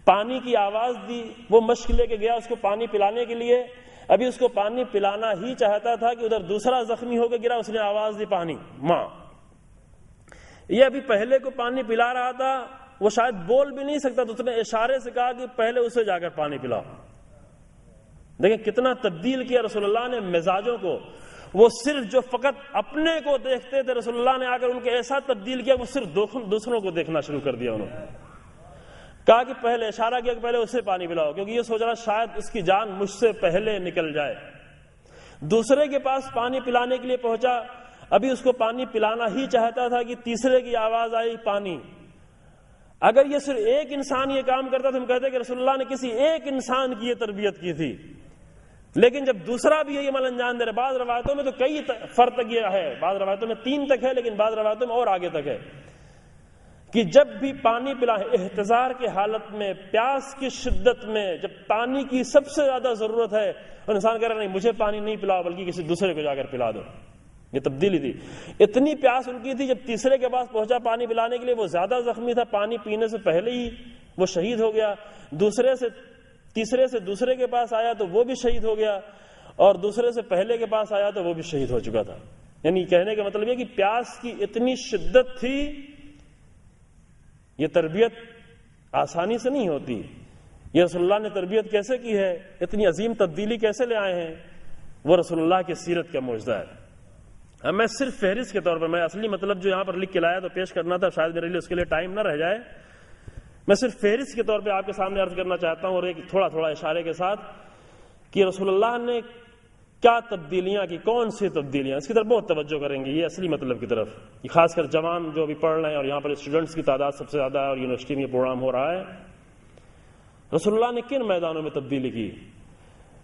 پانی کی آواز دی، وہ مشق لے کے گیا اس کو پانی پلانے کے لیے. ابھی اس کو پانی پلانا ہی چاہتا تھا کہ ادھر دوسرا زخمی ہو کے گرا، اس نے آواز دی پانی ماں. یہ ابھی پہلے کو پانی پلا رہا تھا، وہ شاید بول بھی نہیں سکتا تو اس نے اشارے سے کہا کہ پہلے اسے جا کر پانی پلاؤ. دیکھیں کتنا تبدیل کیا رسول اللہ نے مزاجوں کو. وہ صرف جو فقط اپنے کو دیکھتے تھے، رسول اللہ نے آ کر ان کے ایسا تبدیل کیا وہ صرف دوسروں کو دیکھنا شروع کر دیا. انہوں نے کہا کہ پہلے اشارہ کیا کہ پہلے اسے پانی پلاؤ، کیونکہ یہ سوچ رہا شاید اس کی جان مجھ سے پہلے نکل جائے. دوسرے کے پاس پانی پلانے کے لیے پہنچا، ابھی اس کو پانی پلانا ہی چاہتا تھا کہ تیسرے کی آواز آئی پانی. اگر یہ صرف ایک انسان یہ کام کرتا تو ہم کہتے کہ رسول اللہ نے کسی ایک انسان کی یہ تربیت کی تھی. لیکن جب دوسرا بھی یہ عمل انجام دے رہا، بعض روایتوں میں تو کئی فرد تک یہ ہے، بعض روایتوں میں 3 تک ہے، لیکن بعض روایتوں میں اور آگے تک ہے کہ جب بھی پانی پلا، احتضار کے حالت میں، پیاس کی شدت میں، جب پانی کی سب سے زیادہ ضرورت ہے اور انسان کہہ رہا نہیں مجھے پانی نہیں پلاؤ بلکہ کسی دوسرے کو جا کر پلا دو. یہ تبدیلی تھی. اتنی پیاس ان کی تھی جب تیسرے کے پاس پہنچا پانی پلانے کے لیے، وہ زیادہ زخمی تھا، پانی پینے سے پہلے ہی وہ شہید ہو گیا. تیسرے سے دوسرے کے پاس آیا تو وہ بھی شہید ہو گیا، اور دوسرے سے پہلے کے پاس آیا تو وہ بھی شہید ہو چکا تھا. یعنی کہنے کا مطلب یہ کہ پیاس کی اتنی شدت تھی. یہ تربیت آسانی سے نہیں ہوتی. یہ رسول اللہ نے تربیت کیسے کی ہے، اتنی عظیم تبدیلی کیسے لے آئے ہیں، وہ رسول اللہ کی سیرت کا معجزہ ہے. اب میں صرف فہرست کے طور پر، میں اصلی مطلب جو یہاں پر لکھ کے لایا تو پیش کرنا تھا، شاید میرے لیے اس کے لیے ٹائم نہ رہ جائے. میں صرف فہرست کے طور پہ آپ کے سامنے عرض کرنا چاہتا ہوں، اور ایک تھوڑا تھوڑا اشارے کے ساتھ، کہ رسول اللہ نے کیا تبدیلیاں کی، کون سی تبدیلیاں، اس کی طرف بہت توجہ کریں گے. یہ اصلی مطلب کی طرف، خاص کر جوان جو ابھی پڑھ رہے ہیں، اور یہاں پر اسٹوڈنٹس کی تعداد سب سے زیادہ ہے اور یونیورسٹی میں یہ پروگرام ہو رہا ہے. رسول اللہ نے کن میدانوں میں تبدیلی کی.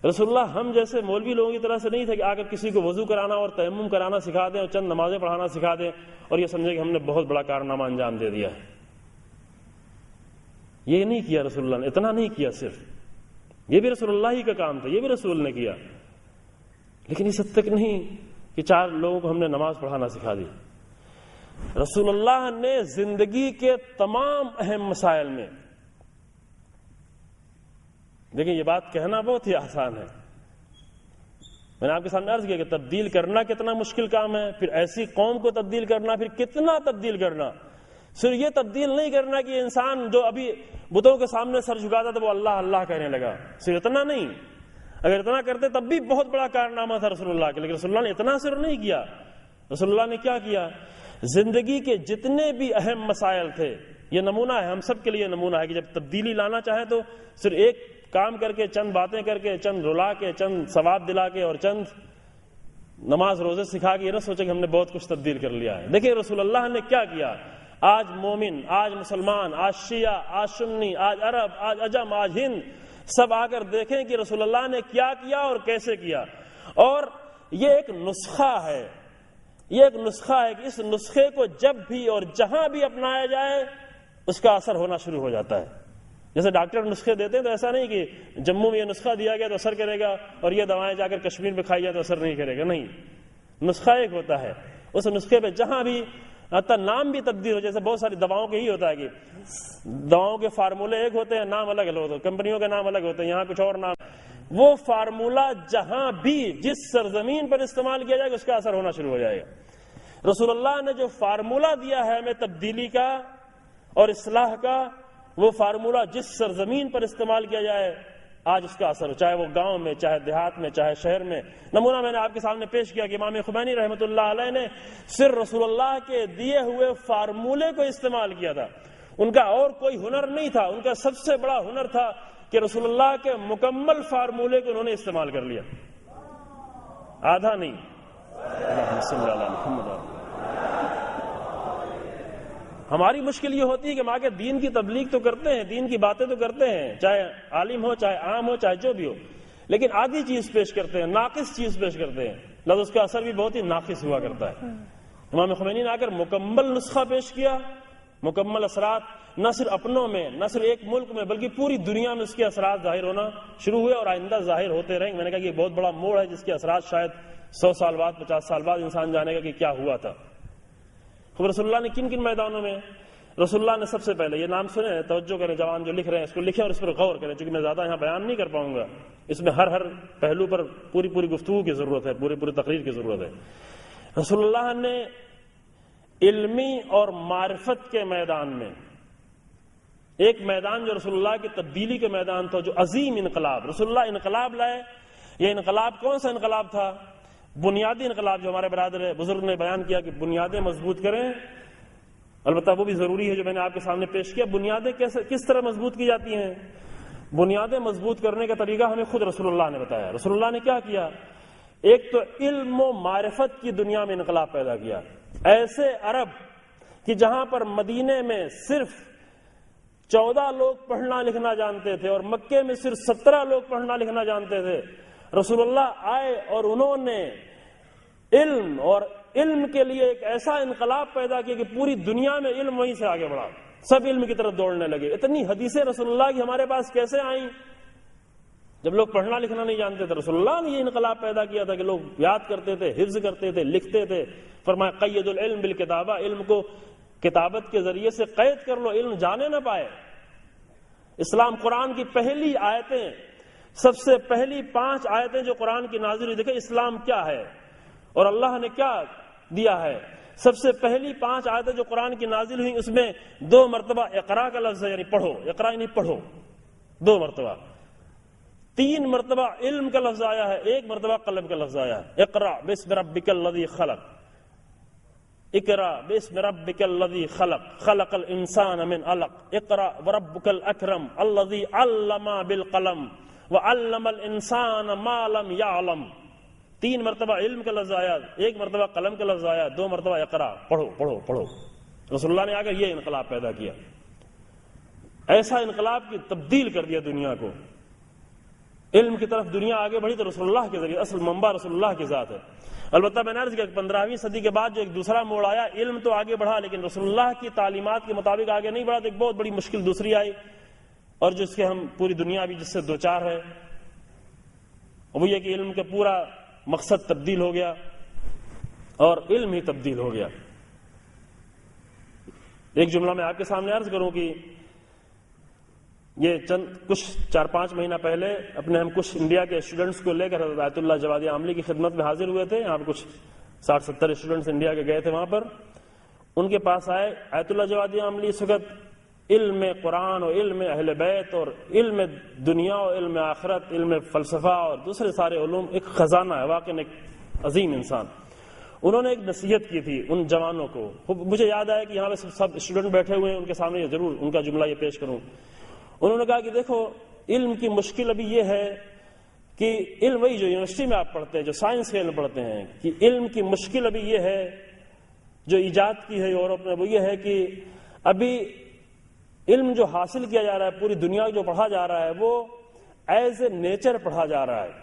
رسول اللہ ہم جیسے مولوی لوگوں کی طرح سے نہیں تھے کہ آ کر کسی کو وضو کرانا اور تیمم کرانا سکھا دیں اور چند نمازیں پڑھانا سکھا دیں اور یہ سمجھے کہ ہم نے بہت بڑا کارنامہ انجام دے دیا ہے. یہ نہیں کیا رسول اللہ نے، اتنا نہیں کیا. صرف یہ بھی رسول اللہ ہی کا کام تھا، یہ بھی رسول نے کیا، لیکن اس حد تک نہیں کہ 4 لوگوں کو ہم نے نماز پڑھانا سکھا دی. رسول اللہ نے زندگی کے تمام اہم مسائل میں، دیکھیں یہ بات کہنا بہت ہی آسان ہے، میں نے آپ کے سامنے عرض کیا کہ تبدیل کرنا کتنا مشکل کام ہے، پھر ایسی قوم کو تبدیل کرنا، پھر کتنا تبدیل کرنا. صرف یہ تبدیل نہیں کرنا کہ انسان جو ابھی بتوں کے سامنے سر جھکاتا تھا وہ اللہ اللہ کہنے لگا، صرف اتنا نہیں. اگر اتنا کرتے تب بھی بہت بڑا کارنامہ تھا رسول اللہ کے، لیکن رسول اللہ نے اتنا صرف نہیں کیا. رسول اللہ نے کیا کیا، زندگی کے جتنے بھی اہم مسائل تھے، یہ نمونہ ہے، ہم سب کے لیے نمونہ ہے کہ جب تبدیلی لانا چاہے تو صرف ایک کام کر کے، چند باتیں کر کے، چند رلا کے، چند ثواب دلا کے اور چند نماز روزے سکھا کے یہ نہ سوچے کہ ہم نے بہت کچھ تبدیل کر لیا ہے. دیکھیں رسول اللہ نے کیا کیا. آج مومن، آج مسلمان، آج شیعہ، آج سنی، آج عرب، آج عجم، آج ہند، سب آ کر دیکھیں کہ رسول اللہ نے کیا کیا اور کیسے کیا. اور یہ ایک نسخہ ہے، یہ ایک نسخہ ہے کہ اس نسخے کو جب بھی اور جہاں بھی اپنایا جائے اس کا اثر ہونا شروع ہو جاتا ہے. جیسے ڈاکٹر نسخے دیتے ہیں تو ایسا نہیں کہ جموں میں یہ نسخہ دیا گیا تو اثر کرے گا اور یہ دوائیں جا کر کشمیر میں کھائی جائے تو اثر نہیں کرے گا. نہیں، نسخہ ایک ہوتا ہے. اس نسخے پہ جہاں بھی حتیٰ نام بھی تبدیل ہو، جیسے بہت ساری دواؤں کے ہی ہوتا ہے کہ دواؤں کے فارمولے ایک ہوتے ہیں، نام الگ ہوتے ہیں، کمپنیوں کے نام الگ ہوتے ہیں، یہاں کچھ اور نام. وہ فارمولہ جہاں بھی جس سرزمین پر استعمال کیا جائے گا اس کا اثر ہونا شروع ہو جائے گا. رسول اللہ نے جو فارمولہ دیا ہے ہمیں تبدیلی کا، اور اصلاح کا وہ فارمولہ جس سرزمین پر استعمال کیا جائے آج اس کا اثر ہو، چاہے وہ گاؤں میں، چاہے دیہات میں، چاہے شہر میں۔ نمونہ میں نے آپ کے سامنے پیش کیا کہ امام خمینی رحمۃ اللہ علیہ نے صرف رسول اللہ کے دیے ہوئے فارمولے کو استعمال کیا تھا، ان کا اور کوئی ہنر نہیں تھا۔ ان کا سب سے بڑا ہنر تھا کہ رسول اللہ کے مکمل فارمولے کو انہوں نے استعمال کر لیا، آدھا نہیں۔ اللہم صلی علی محمد۔ ہماری مشکل یہ ہوتی ہے کہ ہم آگے دین کی تبلیغ تو کرتے ہیں، دین کی باتیں تو کرتے ہیں، چاہے عالم ہو، چاہے عام ہو، چاہے جو بھی ہو، لیکن آدھی چیز پیش کرتے ہیں، ناقص چیز پیش کرتے ہیں، لہذا اس کا اثر بھی بہت ہی ناقص ہوا کرتا ہے۔ امام خمینی نے آ کر مکمل نسخہ پیش کیا، مکمل اثرات، نہ صرف اپنوں میں، نہ صرف ایک ملک میں، بلکہ پوری دنیا میں اس کے اثرات ظاہر ہونا شروع ہوئے اور آئندہ ظاہر ہوتے رہیں۔ میں نے کہا کہ یہ بہت بڑا موڑ ہے جس کے اثرات شاید 100 سال بعد، 50 سال بعد انسان جانے گا کہ کیا ہوا تھا۔ خب رسول اللہ نے کن کن میدانوں میں، رسول اللہ نے سب سے پہلے، یہ نام سنے، توجہ کریں، جوان جو لکھ رہے ہیں اس کو لکھیں اور اس پر غور کریں، چونکہ میں زیادہ یہاں بیان نہیں کر پاؤں گا، اس میں ہر پہلو پر پوری گفتگو کی ضرورت ہے، پوری تقریر کی ضرورت ہے۔ رسول اللہ نے علمی اور معرفت کے میدان میں ایک میدان جو رسول اللہ کی تبدیلی کے میدان تھا، جو عظیم انقلاب، رسول اللہ انقلاب لائے۔ یہ انقلاب کون سا انقلاب تھا؟ بنیادی انقلاب، جو ہمارے برادر بزرگ نے بیان کیا کہ بنیادیں مضبوط کریں، البتہ وہ بھی ضروری ہے جو میں نے آپ کے سامنے پیش کیا۔ بنیادیں کس طرح مضبوط کی جاتی ہیں؟ بنیادیں مضبوط کرنے کا طریقہ ہمیں خود رسول اللہ نے بتایا۔ رسول اللہ نے کیا کیا؟ ایک تو علم و معرفت کی دنیا میں انقلاب پیدا کیا۔ ایسے عرب کہ جہاں پر مدینے میں صرف 14 لوگ پڑھنا لکھنا جانتے تھے اور مکے میں صرف 17 لوگ پڑھنا لکھنا جانتے تھے، رسول اللہ آئے اور انہوں نے علم کے لیے ایک ایسا انقلاب پیدا کیا کہ پوری دنیا میں علم وہیں سے آگے بڑھا، سب علم کی طرف دوڑنے لگے۔ اتنی حدیثیں رسول اللہ کی ہمارے پاس کیسے آئیں؟ جب لوگ پڑھنا لکھنا نہیں جانتے تھے، رسول اللہ نے یہ انقلاب پیدا کیا تھا کہ لوگ یاد کرتے تھے، حفظ کرتے تھے، لکھتے تھے۔ فرمایا قید العلم بالکتابہ، علم کو کتابت کے ذریعے سے قید کر لو، علم جانے نہ پائے۔ اسلام قرآن کی پہلی آیتیں، سب سے پہلی 5 آیتیں جو قرآن کی نازل ہوئی، دیکھیں اسلام کیا ہے اور اللہ نے کیا دیا ہے۔ سب سے پہلی 5 آیتیں جو قرآن کی نازل ہوئی، اس میں 2 مرتبہ اقرا کا لفظ ہے، یعنی پڑھو، اقرا یعنی پڑھو، 2 مرتبہ۔ 3 مرتبہ علم کا لفظ آیا ہے، 1 مرتبہ قلم کا لفظ آیا ہے۔ اقرا باسم ربک الذی خلق، اقرا باسم ربک الذی خلق، خلق الانسان من علق، اقرا وربک الاکرم الذی علم بالقلم وعلم الانسان ما لم يعلم۔ 3 مرتبہ علم کا لفظ آیا، 1 مرتبہ قلم کا لفظ آیا، 2 مرتبہ اقرا، پڑھو پڑھو پڑھو۔ رسول اللہ نے آ کر یہ انقلاب پیدا کیا، ایسا انقلاب کی تبدیل کر دیا دنیا کو۔ علم کی طرف دنیا آگے بڑھی تو رسول اللہ کے ذریعے، اصل منبع رسول اللہ کی ذات ہے۔ البتہ میں نے عرض کیا کہ 15ویں صدی کے بعد جو ایک دوسرا موڑ آیا، علم تو آگے بڑھا لیکن رسول اللہ کی تعلیمات کے مطابق آگے نہیں بڑھا، تو ایک بہت بڑی مشکل دوسری آئی، اور جس کے ہم پوری دنیا بھی جس سے دوچار ہے، وہ یہ کہ علم کا پورا مقصد تبدیل ہو گیا اور علم ہی تبدیل ہو گیا۔ ایک جملہ میں آپ کے سامنے عرض کروں کہ یہ کچھ 4-5 مہینہ پہلے ہم کچھ انڈیا کے اسٹوڈنٹس کو لے کر حضرت آیت اللہ جوادی عاملی کی خدمت میں حاضر ہوئے تھے۔ یہاں پہ کچھ 60-70 اسٹوڈنٹس انڈیا کے گئے تھے، وہاں پر ان کے پاس آئے آیت اللہ جوادی عاملی اس وقت علم قرآن اور علم اہل بیت اور علم دنیا اور علم آخرت، علم فلسفہ اور دوسرے سارے علوم ایک خزانہ ہے، واقعی ایک عظیم انسان۔ انہوں نے ایک نصیحت کی تھی ان جوانوں کو، مجھے یاد آیا کہ یہاں پہ سب اسٹوڈنٹ بیٹھے ہوئے ہیں، ان کے سامنے ضرور ان کا جملہ یہ پیش کروں۔ انہوں نے کہا کہ دیکھو علم کی مشکل ابھی یہ ہے کہ علم وہی جو یونیورسٹی میں آپ پڑھتے ہیں، جو سائنس کے علم پڑھتے ہیں، کہ علم کی مشکل ابھی یہ ہے جو ایجاد کی ہے یورپ نے، وہ یہ ہے کہ ابھی علم جو حاصل کیا جا رہا ہے، پوری دنیا جو پڑھا جا رہا ہے، وہ ایز اے نیچر پڑھا جا رہا ہے،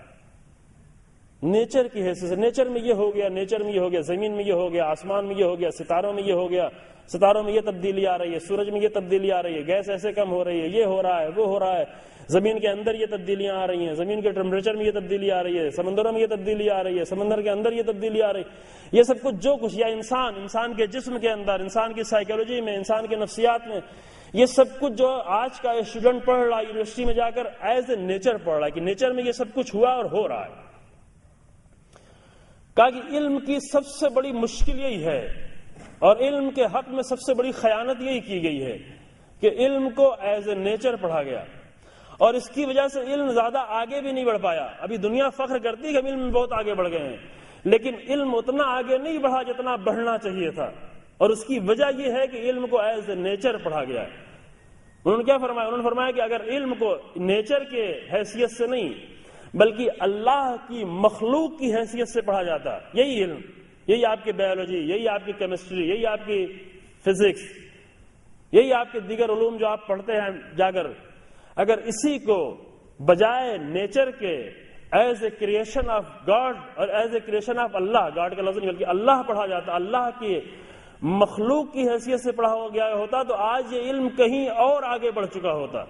نیچر کی حیثیت سے۔ نیچر میں یہ ہو گیا، نیچر میں یہ ہو گیا، زمین میں یہ ہو گیا، آسمان میں یہ ہو گیا، ستاروں میں یہ ہو گیا، ستاروں میں یہ تبدیلی آ رہی ہے، سورج میں یہ تبدیلی آ رہی ہے، گیس ایسے کم ہو رہی ہے، یہ ہو رہا ہے، وہ ہو رہا ہے، زمین کے اندر یہ تبدیلیاں آ رہی ہیں، زمین کے ٹمپریچر میں یہ تبدیلی آ رہی ہے، سمندروں میں یہ تبدیلی آ رہی ہے، سمندر کے اندر یہ تبدیلی آ رہی ہے۔ یہ سب کچھ جو کچھ، یا انسان کے جسم کے اندر، انسان کی سائیکالوجی میں، انسان کے نفسیات میں، یہ سب کچھ جو آج کا اسٹوڈنٹ پڑھ رہا ہے یونیورسٹی میں جا کر، ایز اے نیچر پڑھ رہا ہے کہ نیچر میں یہ سب کچھ ہوا اور ہو رہا ہے۔ کہا کہ علم کی سب سے بڑی مشکل یہی ہے اور علم کے حق میں سب سے بڑی خیانت یہی کی گئی ہے کہ علم کو ایز اے نیچر پڑھا گیا، اور اس کی وجہ سے علم زیادہ آگے بھی نہیں بڑھ پایا۔ ابھی دنیا فخر کرتی ہے کہ ہم علم میں بہت آگے بڑھ گئے ہیں، لیکن علم اتنا آگے نہیں بڑھا جتنا بڑھنا چاہیے تھا، اور اس کی وجہ یہ ہے کہ علم کو ایز اے نیچر پڑھا گیا ہے۔ انہوں نے کیا فرمایا؟ انہوں نے فرمایا کہ اگر علم کو نیچر کے حیثیت سے نہیں بلکہ اللہ کی مخلوق کی حیثیت سے پڑھا جاتا، یہی علم، یہی آپ کی بایولوجی، یہی آپ کی کیمسٹری، یہی آپ کی فزکس، یہی آپ کے دیگر علوم جو آپ پڑھتے ہیں جا کر، اگر اسی کو بجائے نیچر کے as a creation of God اور ایز اے کریشن آف اللہ، گاڈ کا لفظ نہیں بلکہ اللہ پڑھا جاتا، اللہ کی مخلوق کی حیثیت سے پڑھا گیا ہوتا، تو آج یہ علم کہیں اور آگے بڑھ چکا ہوتا۔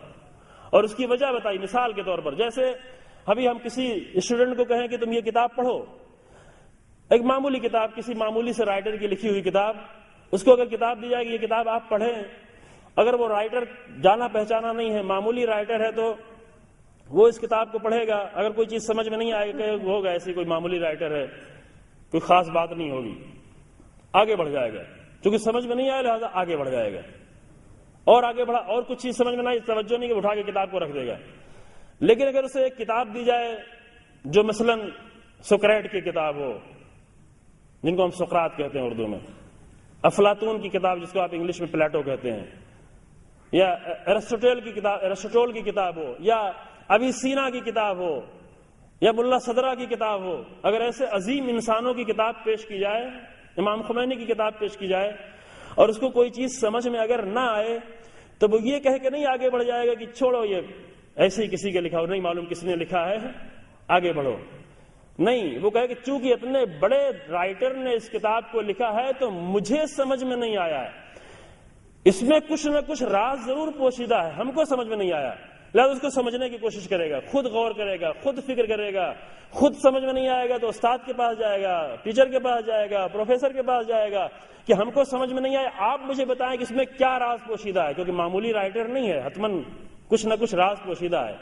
اور اس کی وجہ بتائی، مثال کے طور پر جیسے ابھی ہم کسی اسٹوڈنٹ کو کہیں کہ تم یہ کتاب پڑھو، ایک معمولی کتاب، کسی معمولی سے رائٹر کی لکھی ہوئی کتاب، اس کو اگر کتاب دی جائے کہ یہ کتاب آپ پڑھیں، اگر وہ رائٹر جانا پہچانا نہیں ہے، معمولی رائٹر ہے، تو وہ اس کتاب کو پڑھے گا، اگر کوئی چیز سمجھ میں نہیں آئے کہ ہوگا ایسی کوئی معمولی رائٹر ہے، کوئی خاص بات نہیں ہوگی، آگے بڑھ جائے گا، چونکہ سمجھ میں نہیں آیا لہذا آگے بڑھ جائے گا، اور آگے بڑھا، اور کچھ چیز سمجھ میں نہ آئی، توجہ نہیں کہ اٹھا کے کتاب کو رکھ دے گا۔ لیکن اگر اسے ایک کتاب دی جائے جو مثلا سقراط کی کتاب ہو، جن کو ہم سقراط کہتے ہیں اردو میں، افلاطون کی کتاب جس کو آپ انگلش میں پلیٹو کہتے ہیں، یا ایرسٹوٹل کی کتاب ہو، یا ابیسینا کی کتاب ہو، یا ملا صدرہ کی کتاب ہو، اگر ایسے عظیم انسانوں کی کتاب پیش کی جائے، امام خمینی کی کتاب پیش کی جائے، اور اس کو کوئی چیز سمجھ میں اگر نہ آئے تو وہ یہ کہہ کے نہیں آگے بڑھ جائے گا کہ چھوڑو یہ ایسے ہی کسی کے لکھا ہو، نہیں معلوم کس نے لکھا ہے، آگے بڑھو، نہیں، وہ کہے کہ چونکہ اتنے بڑے رائٹر نے اس کتاب کو لکھا ہے تو مجھے سمجھ میں نہیں آیا ہے، اس میں کچھ نہ کچھ راز ضرور پوشیدہ ہے، ہم کو سمجھ میں نہیں آیا، لہذا اس کو سمجھنے کی کوشش کرے گا، خود غور کرے گا، خود فکر کرے گا، خود سمجھ میں نہیں آئے گا تو استاد کے پاس جائے گا، ٹیچر کے پاس جائے گا، پروفیسر کے پاس جائے گا کہ ہم کو سمجھ میں نہیں آئے، آپ مجھے بتائیں کہ اس میں کیا راز پوشیدہ ہے، کیونکہ معمولی رائٹر نہیں ہے، حتماً کچھ نہ کچھ راز پوشیدہ ہے۔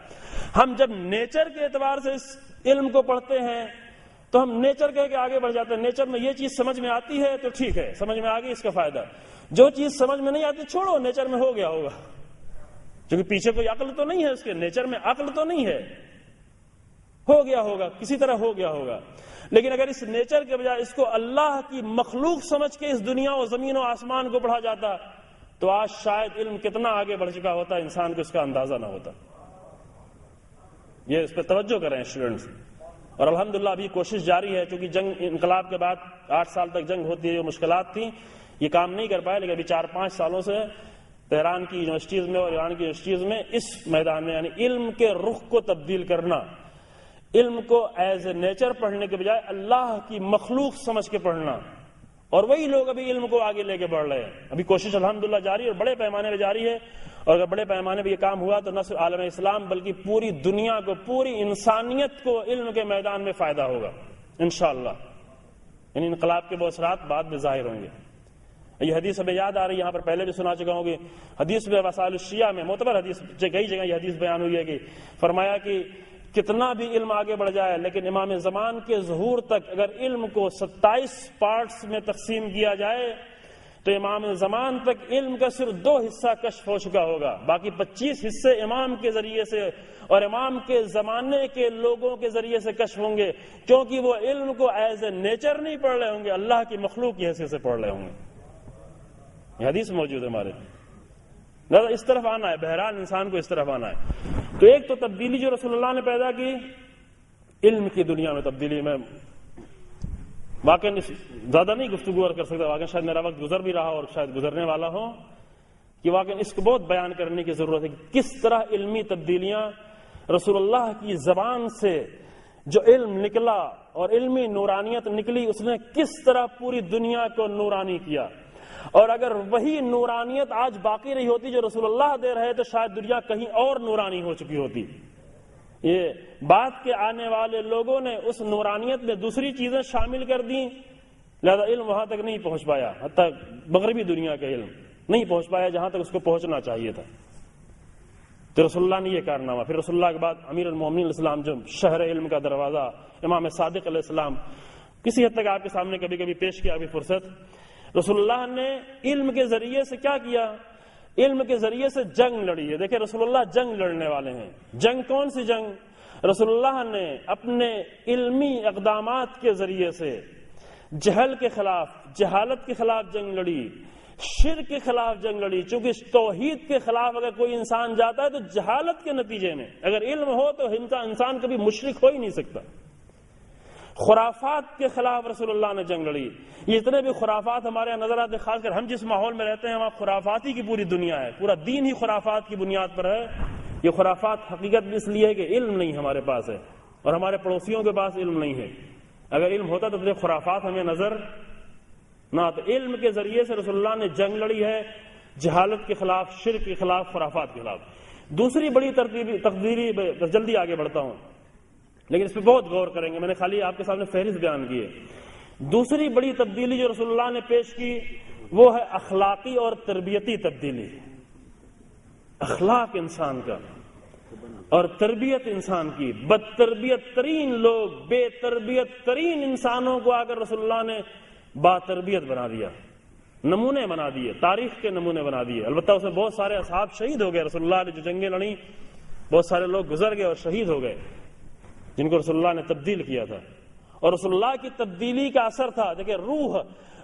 ہم جب نیچر کے اعتبار سے اس علم کو پڑھتے ہیں تو ہم نیچر کہہ کے آگے بڑھ جاتے ہیں، نیچر میں یہ چیز سمجھ میں آتی ہے تو ٹھیک ہے، سمجھ میں آ گئی، اس کا فائدہ، جو چیز سمجھ میں نہیں آتی چھوڑو، نیچر میں ہو گیا ہوگا، کیونکہ پیچھے کوئی عقل تو نہیں ہے، اس کے نیچر میں عقل تو نہیں ہے، ہو گیا ہوگا، کسی طرح ہو گیا ہوگا۔ لیکن اگر اس نیچر کے بجائے اس کو اللہ کی مخلوق سمجھ کے اس دنیا و زمین و آسمان کو پڑھا جاتا تو آج شاید علم کتنا آگے بڑھ چکا ہوتا، انسان کو اس کا اندازہ نہ ہوتا۔ یہ اس پہ توجہ کریں اسٹوڈنٹس، اور الحمدللہ ابھی کوشش جاری ہے، چونکہ جنگ انقلاب کے بعد 8 سال تک جنگ ہوتی ہے، جو مشکلات تھیں یہ کام نہیں کر پائے، لیکن ابھی 4-5 سالوں سے تہران کی یونیورسٹیز میں اور ایران کی یونیورسٹیز میں اس میدان میں، یعنی علم کے رخ کو تبدیل کرنا، علم کو ایز اے نیچر پڑھنے کے بجائے اللہ کی مخلوق سمجھ کے پڑھنا، اور وہی لوگ ابھی علم کو آگے لے کے بڑھ رہے ہیں۔ ابھی کوشش الحمدللہ جاری ہے اور بڑے پیمانے پہ جاری ہے، اور اگر بڑے پیمانے پہ یہ کام ہوا تو نہ صرف عالم اسلام بلکہ پوری دنیا کو، پوری انسانیت کو علم کے میدان میں فائدہ ہوگا انشاءاللہ۔ یعنی انقلاب کے اثرات بعد میں ظاہر ہوں گے۔ یہ حدیث ہمیں یاد آ رہی ہے، یہاں پر پہلے بھی سنا چکا ہوں گی، حدیث میں وسائل الشیعہ میں معتبر حدیث، کئی جگہ یہ حدیث بیان ہوئی ہے کہ فرمایا کہ کتنا بھی علم آگے بڑھ جائے لیکن امام زمان کے ظہور تک اگر علم کو 27 پارٹس میں تقسیم کیا جائے تو امام زمان تک علم کا صرف 2 حصہ کشف ہو چکا ہوگا، باقی 25 حصے امام کے ذریعے سے اور امام کے زمانے کے لوگوں کے ذریعے سے کشف ہوں گے، کیونکہ وہ علم کو ایز اے نیچر نہیں پڑھ رہے ہوں گے، اللہ کی مخلوق کی حیثیت سے پڑھ رہے ہوں گے۔ یہ حدیث موجود ہے ہمارے، لہذا اس طرف آنا ہے، بہرحال انسان کو اس طرف آنا ہے۔ تو ایک تو تبدیلی جو رسول اللہ نے پیدا کی علم کی دنیا میں، تبدیلی میں واقعی زیادہ نہیں گفتگو کر سکتا، واقعی شاید میرا وقت گزر بھی رہا اور شاید گزرنے والا ہو، کہ واقعی اس کو بہت بیان کرنے کی ضرورت ہے کہ کس طرح علمی تبدیلیاں رسول اللہ کی زبان سے جو علم نکلا اور علمی نورانیت نکلی، اس نے کس طرح پوری دنیا کو نورانی کیا، اور اگر وہی نورانیت آج باقی رہی ہوتی جو رسول اللہ دے رہے تو شاید دنیا کہیں اور نورانی ہو چکی ہوتی۔ یہ بعد کے آنے والے لوگوں نے اس نورانیت میں دوسری چیزیں شامل کر دیں، لہذا علم وہاں تک نہیں پہنچ پایا، حتیٰ مغربی دنیا کا علم نہیں پہنچ پایا جہاں تک اس کو پہنچنا چاہیے تھا۔ تو رسول اللہ نے یہ کارنامہ، پھر رسول اللہ کے بعد امیر المومنین علیہ السلام جو شہر علم کا دروازہ امام صادق علیہ السلام کسی حد تک آپ کے سامنے کبھی کبھی پیش کیا ابھی فرصت، رسول اللہ نے علم کے ذریعے سے کیا کیا، علم کے ذریعے سے جنگ لڑی ہے. دیکھیں رسول اللہ جنگ لڑنے والے ہیں. جنگ کون سی جنگ؟ رسول اللہ نے اپنے علمی اقدامات کے ذریعے سے جہل کے خلاف، جہالت کے خلاف جنگ لڑی، شرک کے خلاف جنگ لڑی. چونکہ توحید کے خلاف اگر کوئی انسان جاتا ہے تو جہالت کے نتیجے میں، اگر علم ہو تو انسان کبھی مشرک ہو ہی نہیں سکتا. خرافات کے خلاف رسول اللہ نے جنگ لڑی. یہ اتنے بھی خرافات ہمارے یہاں نظر آتے، خاص کر ہم جس ماحول میں رہتے ہیں وہاں خرافاتی کی پوری دنیا ہے، پورا دین ہی خرافات کی بنیاد پر ہے. یہ خرافات حقیقت بھی اس لیے ہے کہ علم نہیں ہمارے پاس ہے اور ہمارے پڑوسیوں کے پاس علم نہیں ہے. اگر علم ہوتا تو خرافات ہمیں نظر نہ آتے. علم کے ذریعے سے رسول اللہ نے جنگ لڑی ہے، جہالت کے خلاف، شرک کے خلاف، خرافات کے خلاف. دوسری بڑی تقدیری، جلدی آگے بڑھتا ہوں لیکن اس پہ بہت غور کریں گے، میں نے خالی آپ کے سامنے فہرست بیان کی ہے. دوسری بڑی تبدیلی جو رسول اللہ نے پیش کی وہ ہے اخلاقی اور تربیتی تبدیلی. اخلاق انسان کا اور تربیت انسان کی. بد تربیت ترین لوگ، بے تربیت ترین انسانوں کو آ کر رسول اللہ نے با تربیت بنا دیا، نمونے بنا دیے، تاریخ کے نمونے بنا دیے. البتہ اس میں بہت سارے اصحاب شہید ہو گئے. رسول اللہ نے جو جنگیں لڑیں بہت سارے لوگ گزر گئے اور شہید ہو گئے جن کو رسول اللہ نے تبدیل کیا تھا. اور رسول اللہ کی تبدیلی کا اثر تھا، دیکھیں روح،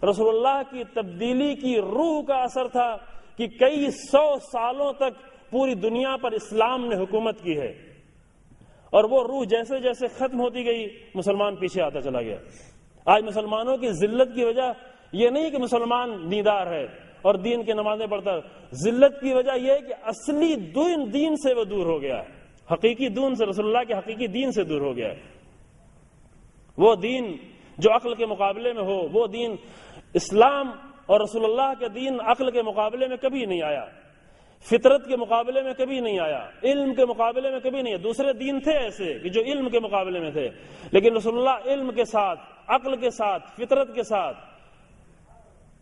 رسول اللہ کی تبدیلی کی روح کا اثر تھا کہ کئی 100 سالوں تک پوری دنیا پر اسلام نے حکومت کی ہے. اور وہ روح جیسے جیسے ختم ہوتی گئی مسلمان پیچھے آتا چلا گیا. آج مسلمانوں کی ذلت کی وجہ یہ نہیں کہ مسلمان دیندار ہے اور دین کی نمازیں پڑھتا ہے. ذلت کی وجہ یہ ہے کہ اصلی دین سے وہ دور ہو گیا ہے، حقیقی دین سے، رسول اللہ کے حقیقی دین سے دور ہو گیا ہے. وہ دین جو عقل کے مقابلے میں ہو، وہ دین، اسلام اور رسول اللہ کا دین عقل کے مقابلے میں کبھی نہیں آیا، فطرت کے مقابلے میں کبھی نہیں آیا، علم کے مقابلے میں کبھی نہیں آیا. دوسرے دین تھے ایسے کہ جو علم کے مقابلے میں تھے، لیکن رسول اللہ علم کے ساتھ، عقل کے ساتھ، فطرت کے ساتھ،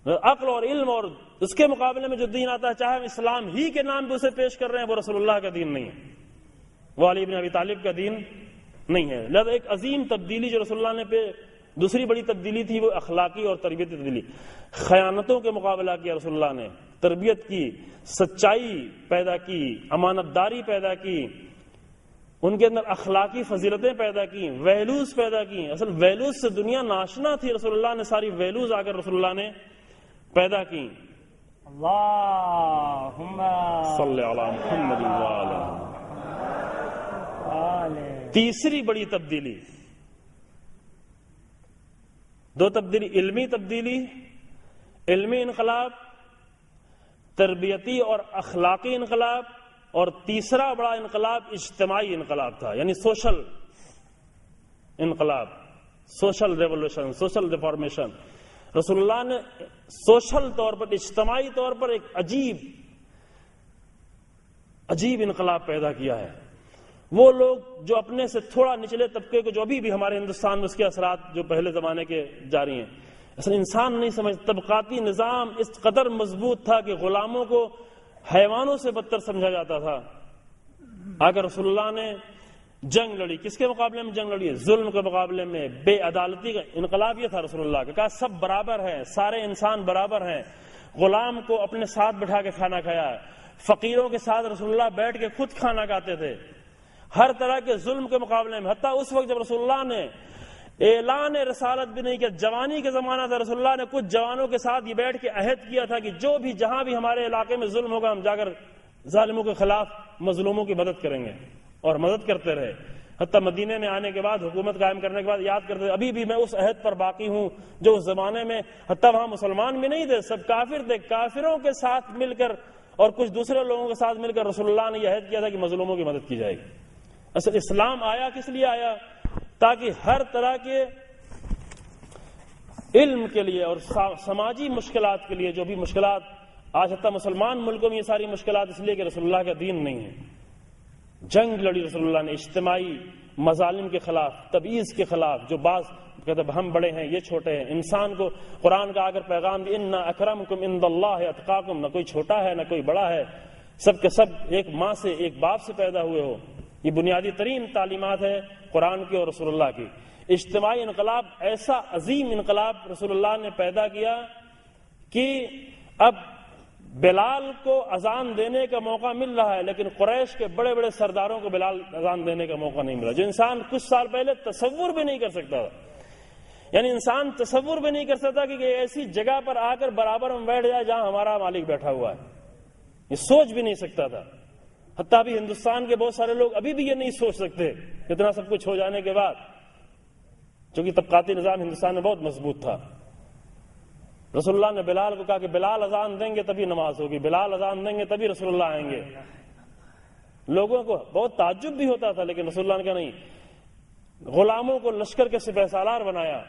عقل اور علم اور اس کے مقابلے میں جو دین آتا ہے، چاہے ہم اسلام ہی کے نام پہ اسے پیش کر رہے ہیں، وہ رسول اللہ کا دین نہیں ہے، وہ علی بن ابی طالب کا دین نہیں ہے. لہذا ایک عظیم تبدیلی جو رسول اللہ نے پہ دوسری بڑی تبدیلی تھی وہ اخلاقی اور تربیتی تبدیلی. خیانتوں کے مقابلہ کیا رسول اللہ نے، تربیت کی، سچائی پیدا کی، امانت داری پیدا کی، ان کے اندر اخلاقی فضیلتیں پیدا کی، ویلوز پیدا کی. اصل ویلوز سے دنیا ناشنا تھی، رسول اللہ نے ساری ویلوز آ کر رسول اللہ نے پیدا کی. اللہم صلی علی محمد وعلی. تیسری بڑی تبدیلی، دو تبدیلی، علمی تبدیلی، علمی انقلاب، تربیتی اور اخلاقی انقلاب، اور تیسرا بڑا انقلاب اجتماعی انقلاب تھا، یعنی سوشل انقلاب، سوشل ریولوشن، سوشل ریفارمیشن. رسول اللہ نے سوشل طور پر، اجتماعی طور پر ایک عجیب انقلاب پیدا کیا ہے. وہ لوگ جو اپنے سے تھوڑا نچلے طبقے کو، جو ابھی بھی ہمارے ہندوستان میں اس کے اثرات جو پہلے زمانے کے جاری ہیں، اصل انسان نہیں سمجھ، طبقاتی نظام اس قدر مضبوط تھا کہ غلاموں کو حیوانوں سے بدتر سمجھا جاتا تھا. اگر رسول اللہ نے جنگ لڑی، کس کے مقابلے میں جنگ لڑی؟ ظلم کے مقابلے میں، بے عدالتی کا انقلاب یہ تھا رسول اللہ کا. کہا سب برابر ہیں، سارے انسان برابر ہیں. غلام کو اپنے ساتھ بٹھا کے کھانا کھایا ہے، فقیروں کے ساتھ رسول اللہ بیٹھ کے خود کھانا کھاتے تھے. ہر طرح کے ظلم کے مقابلے میں، حتیٰ اس وقت جب رسول اللہ نے اعلان رسالت بھی نہیں کیا، جوانی کا زمانہ تھا، رسول اللہ نے کچھ جوانوں کے ساتھ یہ بیٹھ کے عہد کیا تھا کہ جو بھی جہاں بھی ہمارے علاقے میں ظلم ہوگا ہم جا کر ظالموں کے خلاف مظلوموں کی مدد کریں گے، اور مدد کرتے رہے. حتیٰ مدینے میں آنے کے بعد، حکومت قائم کرنے کے بعد یاد کرتے تھے، ابھی بھی میں اس عہد پر باقی ہوں جو اس زمانے میں، حتیٰ وہاں مسلمان بھی نہیں تھے، سب کافر تھے، کافروں کے ساتھ مل کر اور کچھ دوسرے لوگوں کے ساتھ مل کر رسول اللہ نے یہ عہد کیا تھا کہ مظلوموں کی مدد کی جائے گی. اصل اسلام آیا کس لیے آیا؟ تاکہ ہر طرح کے علم کے لیے اور سماجی مشکلات کے لیے، جو بھی مشکلات آج حتیٰ مسلمان ملکوں میں یہ ساری مشکلات اس لیے کہ رسول اللہ کا دین نہیں ہے. جنگ لڑی رسول اللہ نے اجتماعی مظالم کے خلاف، تبعیض کے خلاف. جو بعض کہتے ہم بڑے ہیں یہ چھوٹے ہیں، انسان کو قرآن کا اگر پیغام دی ان اکرمکم عند اللہ اتقاکم، نہ کوئی چھوٹا ہے نہ کوئی بڑا ہے، سب کے سب ایک ماں سے ایک باپ سے پیدا ہوئے ہو. یہ بنیادی ترین تعلیمات ہے قرآن کی اور رسول اللہ کی. اجتماعی انقلاب، ایسا عظیم انقلاب رسول اللہ نے پیدا کیا کہ اب بلال کو اذان دینے کا موقع مل رہا ہے، لیکن قریش کے بڑے بڑے سرداروں کو بلال اذان دینے کا موقع نہیں ملا، جو انسان کچھ سال پہلے تصور بھی نہیں کر سکتا تھا. یعنی انسان تصور بھی نہیں کر سکتا کہ ایسی جگہ پر آ کر برابر میں بیٹھ جائے جہاں ہمارا مالک بیٹھا ہوا ہے. یہ سوچ بھی نہیں سکتا تھا. حتیٰ بھی ہندوستان کے بہت سارے لوگ ابھی بھی یہ نہیں سوچ سکتے اتنا سب کچھ ہو جانے کے بعد، چونکہ طبقاتی نظام ہندوستان میں بہت مضبوط تھا. رسول اللہ نے بلال کو کہا کہ بلال اذان دیں گے تبھی نماز ہوگی، بلال اذان دیں گے تبھی رسول اللہ آئیں گے. لوگوں کو بہت تعجب بھی ہوتا تھا، لیکن رسول اللہ نے کہا نہیں. غلاموں کو لشکر کے سپہ سالار بنایا.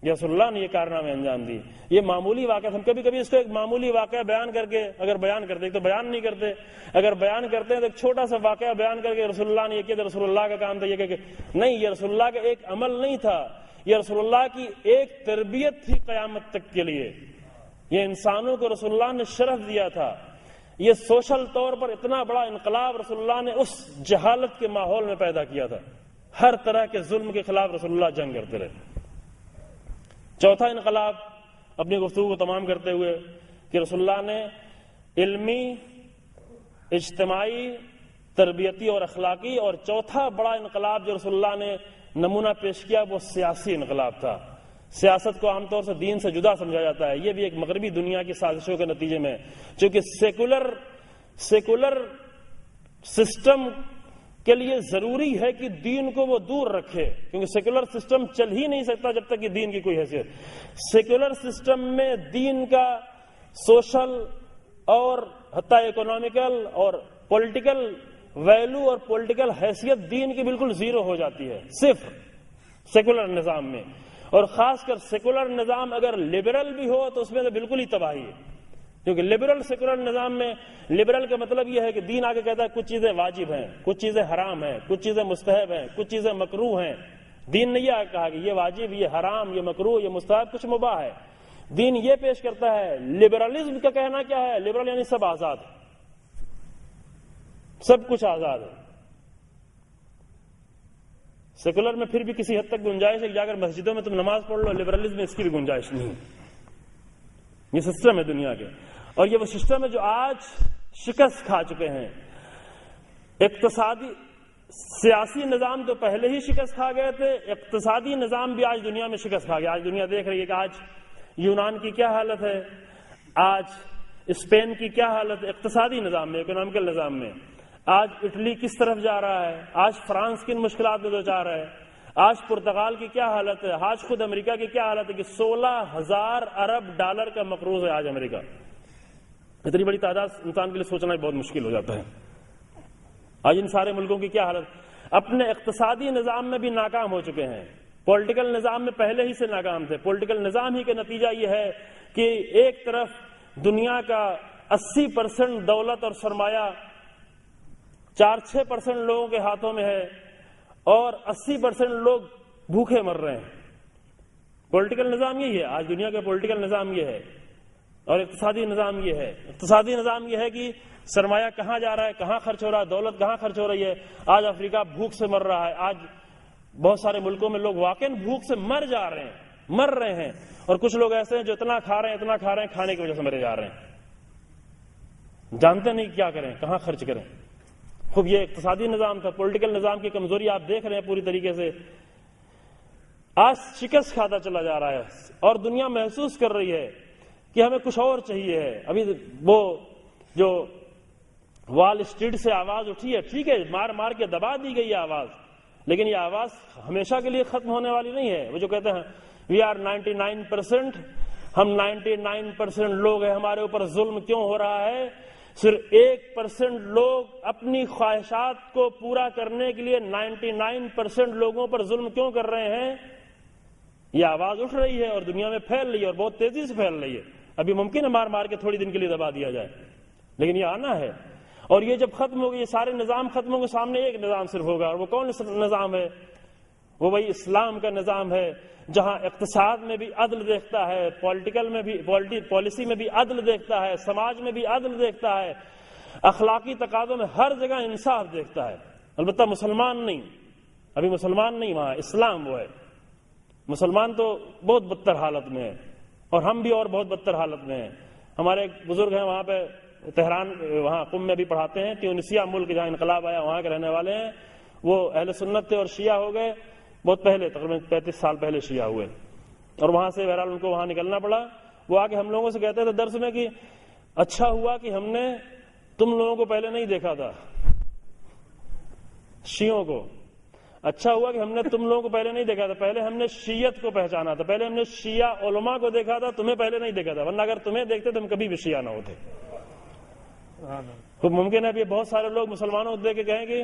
یہ رسول اللہ نے یہ کارنامے انجام دی. یہ معمولی واقعہ، ہم کبھی کبھی اس کو ایک معمولی واقعہ بیان کر کے اگر بیان کرتے تو بیان نہیں کرتے، اگر بیان کرتے ہیں تو ایک چھوٹا سا واقعہ بیان کر کے رسول اللہ نے یہ کیا تھا، رسول اللہ کا کام تھا، یہ کہ نہیں، یہ رسول اللہ کا ایک عمل نہیں تھا، یہ رسول اللہ کی ایک تربیت تھی قیامت تک کے لیے. یہ انسانوں کو رسول اللہ نے شرف دیا تھا. یہ سوشل طور پر اتنا بڑا انقلاب رسول اللہ نے اس جہالت کے ماحول میں پیدا کیا تھا. ہر طرح کے ظلم کے خلاف رسول اللہ جنگ کرتے رہے. چوتھا انقلاب اپنی گفتگو کو تمام کرتے ہوئے کہ رسول اللہ نے علمی، اجتماعی، تربیتی اور اخلاقی، اور چوتھا بڑا انقلاب جو رسول اللہ نے نمونہ پیش کیا وہ سیاسی انقلاب تھا. سیاست کو عام طور سے دین سے جدا سمجھا جاتا ہے. یہ بھی ایک مغربی دنیا کی سازشوں کے نتیجے میں، چونکہ سیکولر سسٹم کے لیے ضروری ہے کہ دین کو وہ دور رکھے، کیونکہ سیکولر سسٹم چل ہی نہیں سکتا جب تک کہ دین کی کوئی حیثیت. سیکولر سسٹم میں دین کا سوشل اور حتیٰ اکنامیکل اور پولیٹیکل ویلو اور پولیٹیکل حیثیت دین کی بالکل زیرو ہو جاتی ہے صرف سیکولر نظام میں. اور خاص کر سیکولر نظام اگر لبرل بھی ہو تو اس میں تو بالکل ہی تباہی ہے، کیونکہ لبرل سیکولر نظام میں لبرل کا مطلب یہ ہے کہ دین آگے کہتا ہے کچھ چیزیں واجب ہیں، کچھ چیزیں حرام ہیں، کچھ چیزیں مستحب ہیں، کچھ چیزیں مکروہ ہیں. دین نے یہ کہا کہ یہ واجب، یہ حرام، یہ مکروہ، یہ مستحب، کچھ مباح ہے. دین یہ پیش کرتا ہے. لبرلزم کا کہنا کیا ہے؟ لبرل یعنی سب آزاد، سب کچھ آزاد ہے. سیکولر میں پھر بھی کسی حد تک گنجائش ہے، جا کر مسجدوں میں تم نماز پڑھ لو. لبرلزم میں اس کی بھی گنجائش نہیں. یہ سسٹم ہے دنیا کے، اور یہ وہ سسٹم ہے جو آج شکست کھا چکے ہیں. سیاسی نظام تو پہلے ہی شکست کھا گئے تھے، اقتصادی نظام بھی آج دنیا میں شکست کھا گیا. آج دنیا دیکھ رہی ہے کہ آج یونان کی کیا حالت ہے، آج اسپین کی کیا حالت ہے اقتصادی نظام میں، اکنامیکل نظام میں. آج اٹلی کس طرف جا رہا ہے، آج فرانس کن مشکلات میں دوچار ہے، آج پرتگال کی کیا حالت ہے، آج خود امریکہ کی کیا حالت ہے کہ 16,000 ارب ڈالر کا مقروض ہے آج امریکہ. اتنی بڑی تعداد انسان کے لیے سوچنا بہت مشکل ہو جاتا ہے. آج ان سارے ملکوں کی کیا حالت. اپنے اقتصادی نظام میں بھی ناکام ہو چکے ہیں، پولیٹیکل نظام میں پہلے ہی سے ناکام تھے. پولیٹیکل نظام ہی کا نتیجہ یہ ہے کہ ایک طرف دنیا کا 80% دولت اور سرمایہ 4-6% لوگوں کے ہاتھوں میں ہے، اور 80% لوگ بھوکے مر رہے ہیں. پولیٹیکل نظام یہی ہے آج دنیا کا. پولیٹیکل نظام یہ ہے، اور اقتصادی نظام یہ ہے. اقتصادی نظام یہ ہے کہ سرمایہ کہاں جا رہا ہے، کہاں خرچ ہو رہا ہے، دولت کہاں خرچ ہو رہی ہے. آج افریقہ بھوک سے مر رہا ہے. آج بہت سارے ملکوں میں لوگ واقعی بھوک سے مر رہے ہیں، اور کچھ لوگ ایسے ہیں جو اتنا کھا رہے ہیں کھانے کی وجہ سے مرے جا رہے ہیں، جانتے نہیں کیا کریں، کہاں خرچ کریں. خوب یہ اقتصادی نظام تھا. پولیٹیکل نظام کی کمزوری آپ دیکھ رہے ہیں پوری طریقے سے. آج شکست کھاتا چلا جا رہا ہے، اور دنیا محسوس کر رہی ہے کہ ہمیں کچھ اور چاہیے ہے. ابھی وہ جو وال اسٹریٹ سے آواز اٹھی ہے، ٹھیک ہے، مار کے دبا دی گئی ہے آواز، لیکن یہ آواز ہمیشہ کے لیے ختم ہونے والی نہیں ہے. وہ جو کہتے ہیں وی آر 99%، ہم 99% لوگ ہیں، ہمارے اوپر ظلم کیوں ہو رہا ہے؟ صرف 1% لوگ اپنی خواہشات کو پورا کرنے کے لیے 99% لوگوں پر ظلم کیوں کر رہے ہیں؟ یہ آواز اٹھ رہی ہے اور دنیا میں پھیل رہی ہے، اور بہت تیزی سے پھیل رہی ہے. ابھی ممکن ہے مار کے تھوڑی دن کے لیے دبا دیا جائے، لیکن یہ آنا ہے. اور یہ جب ختم ہوگی، یہ سارے نظام ختم ہوں گے، سامنے ایک نظام صرف ہوگا. اور وہ کون نظام ہے؟ وہ وہی اسلام کا نظام ہے، جہاں اقتصاد میں بھی عدل دیکھتا ہے، پولیٹیکل میں بھی پالیسی میں بھی عدل دیکھتا ہے، سماج میں بھی عدل دیکھتا ہے، اخلاقی تقاضوں میں ہر جگہ انصاف دیکھتا ہے. البتہ مسلمان نہیں، ابھی مسلمان نہیں وہاں، اسلام وہ ہے. مسلمان تو بہت بدتر حالت میں ہے، اور ہم بھی اور بہت بدتر حالت میں ہیں. ہمارے ایک بزرگ ہیں وہاں پہ تہران، وہاں قم میں بھی پڑھاتے ہیں، ٹیونسیا ملک جہاں انقلاب آیا وہاں کے رہنے والے ہیں، وہ اہل سنت تھے اور شیعہ ہو گئے بہت پہلے، تقریباً 35 سال پہلے شیعہ ہوئے، اور وہاں سے بہرحال ان کو وہاں نکلنا پڑا۔ وہ آ کے ہم لوگوں سے کہتے تھے درس میں کہ اچھا ہوا کہ ہم نے تم لوگوں کو پہلے نہیں دیکھا تھا، شیعوں کو، اچھا ہوا کہ ہم نے تم لوگوں کو پہلے نہیں دیکھا تھا، پہلے ہم نے شیعت کو پہچانا تھا، پہلے ہم نے شیعہ علماء کو دیکھا تھا، تمہیں پہلے نہیں دیکھا تھا، ورنہ اگر تمہیں دیکھتے تو ہم کبھی بھی شیعہ نہ ہوتے۔ تو ممکن ہے کہ بہت سارے لوگ مسلمانوں کو دیکھ کے کہیں کہ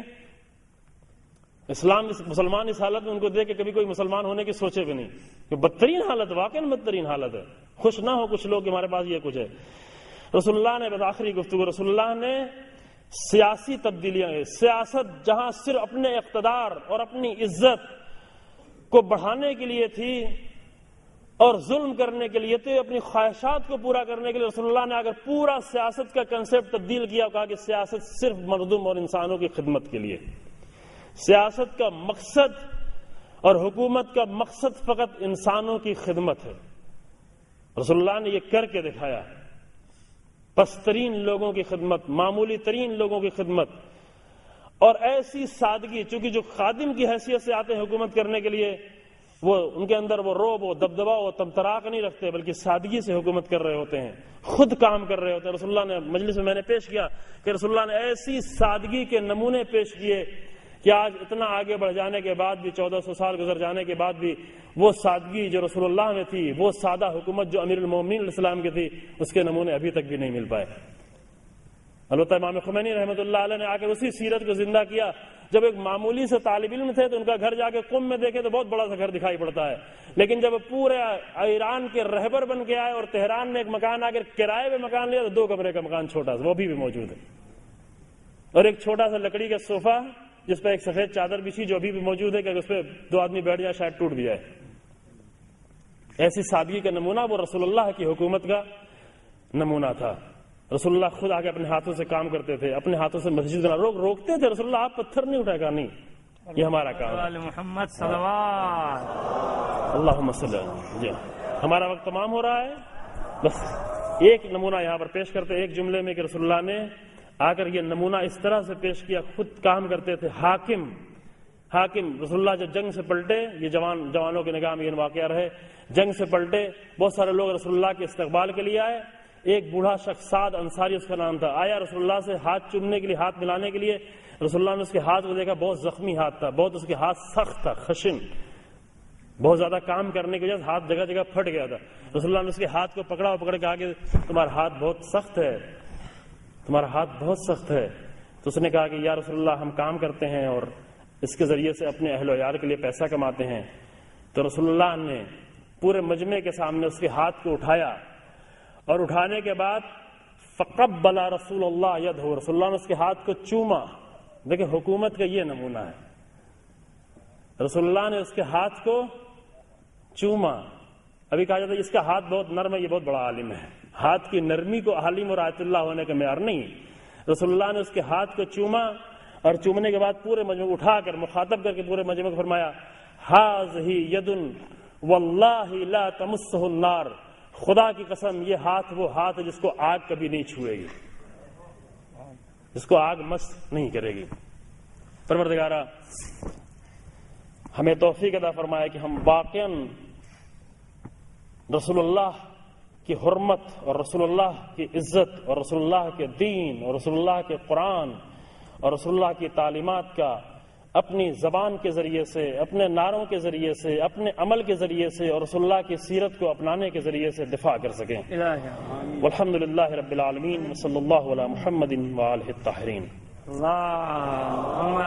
مسلمان اس حالت میں ان کو دیکھ کے کبھی کوئی مسلمان ہونے کی سوچے بھی نہیں، کہ بدترین حالت، واقعی بدترین حالت ہے۔ خوش نہ ہو کچھ لوگ کہ ہمارے پاس یہ کچھ ہے۔ رسول اللہ نے، بس آخری گفتگو، رسول اللہ نے سیاسی تبدیلیاں، سیاست جہاں صرف اپنے اقتدار اور اپنی عزت کو بڑھانے کے لیے تھی اور ظلم کرنے کے لیے تھے، اپنی خواہشات کو پورا کرنے کے لیے، رسول اللہ نے اگر پورا سیاست کا کنسیپٹ تبدیل کیا، کہا کہ سیاست صرف مردم اور انسانوں کی خدمت کے لیے، سیاست کا مقصد اور حکومت کا مقصد فقط انسانوں کی خدمت ہے۔ رسول اللہ نے یہ کر کے دکھایا، پسترین لوگوں کی خدمت، معمولی ترین لوگوں کی خدمت، اور ایسی سادگی، چونکہ جو خادم کی حیثیت سے آتے ہیں حکومت کرنے کے لیے، وہ ان کے اندر وہ روب، وہ دبدبا، وہ تمتراک نہیں رکھتے، بلکہ سادگی سے حکومت کر رہے ہوتے ہیں، خود کام کر رہے ہوتے ہیں۔ رسول اللہ نے مجلس میں نے پیش کیا کہ رسول اللہ نے ایسی سادگی کے نمونے پیش کیے کہ آج اتنا آگے بڑھ جانے کے بعد بھی، 1400 سال گزر جانے کے بعد بھی، وہ سادگی جو رسول اللہ میں تھی، وہ سادہ حکومت جو امیر المومنین علیہ السلام کی تھی، اس کے نمونے ابھی تک بھی نہیں مل پائے۔ البتہ امام خمینی رحمۃ اللہ علیہ نے آ کر اسی سیرت کو زندہ کیا۔ جب ایک معمولی سے طالب علم تھے تو ان کا گھر جا کے قم میں دیکھے تو بہت بڑا سا گھر دکھائی پڑتا ہے، لیکن جب پورے ایران کے رہبر بن کے آئے اور تہران میں ایک مکان آ کر کرائے پہ مکان لیا تو 2 کمرے کا مکان چھوٹا سا، وہ بھی موجود ہے، اور ایک چھوٹا سا لکڑی کا صوفہ جس پہ ایک سفید چادر بچھی جو ابھی بھی موجود ہے کہ اس پہ 2 آدمی بیٹھ جائے شاید ٹوٹ بھی جائے۔ ایسی سادگی کا نمونہ وہ رسول اللہ کی حکومت کا نمونہ تھا۔ رسول اللہ خود آگے اپنے ہاتھوں سے کام کرتے تھے، اپنے ہاتھوں سے مسجد بنا، لوگ روکتے تھے، رسول اللہ آپ پتھر نہیں اٹھائے گا، نہیں، یہ ہمارا کام ہے۔ محمد صلوات اللہم صلی اللہ علیہ وسلم۔ جی ہمارا وقت تمام ہو رہا ہے، بس ایک نمونہ یہاں پر پیش کرتے ایک جملے میں کہ رسول اللہ نے آ کر یہ نمونہ اس طرح سے پیش کیا، خود کام کرتے تھے۔ حاکم رسول اللہ جب جنگ سے پلٹے، یہ جوانوں کی نگاہ میں یہ واقعہ رہے، جنگ سے پلٹے، بہت سارے لوگ رسول اللہ کے استقبال کے لیے آئے۔ ایک بوڑھا شخص سعد انصاری اس کا نام تھا، آیا رسول اللہ سے ہاتھ چومنے کے لیے، ہاتھ ملانے کے لیے۔ رسول اللہ نے اس کے ہاتھ کو دیکھا، بہت زخمی ہاتھ تھا، بہت اس کے ہاتھ سخت تھا، خشن، بہت زیادہ کام کرنے کی وجہ سے ہاتھ جگہ جگہ پھٹ گیا تھا۔ رسول اللہ نے اس کے ہاتھ کو پکڑا اور پکڑ کے کہا کہ تمہارا ہاتھ بہت سخت ہے، تمہارا ہاتھ بہت سخت ہے۔ تو اس نے کہا کہ یا رسول اللہ ہم کام کرتے ہیں اور اس کے ذریعے سے اپنے اہل و عیال کے لیے پیسہ کماتے ہیں۔ تو رسول اللہ نے پورے مجمع کے سامنے اس کے ہاتھ کو اٹھایا، اور اٹھانے کے بعد فقبل رسول اللہ یدہ، رسول اللہ نے اس کے ہاتھ کو چوما۔ دیکھیں حکومت کا یہ نمونہ ہے، رسول اللہ نے اس کے ہاتھ کو چوما۔ ابھی کہا جاتا ہے اس کا ہاتھ بہت نرم ہے، یہ بہت بڑا عالم ہے، ہاتھ کی نرمی کو عالم اور آیت اللہ ہونے کا معیار نہیں۔ رسول اللہ نے اس کے ہاتھ کو چوما، اور چومنے کے بعد پورے مجمع اٹھا کر مخاطب کر کے پورے مجمع کو فرمایا ہذہ ید واللہ لا تمسہ النار، خدا کی قسم یہ ہاتھ وہ ہاتھ ہے جس کو آگ کبھی نہیں چھوئے گی، جس کو آگ مس نہیں کرے گی۔ پروردگارہ ہمیں توفیق عطا فرمائے کہ ہم واقعاً رسول اللہ کی حرمت اور رسول اللہ کی عزت اور رسول اللہ کے دین اور رسول اللہ کے قرآن اور رسول اللہ کی تعلیمات کا اپنی زبان کے ذریعے سے، اپنے نعروں کے ذریعے سے، اپنے عمل کے ذریعے سے اور رسول اللہ کی سیرت کو اپنانے کے ذریعے سے دفاع کر سکیں۔ والحمد للہ رب العالمین، صلی اللہ علی محمد وآلہ الطاہرین۔ اللہم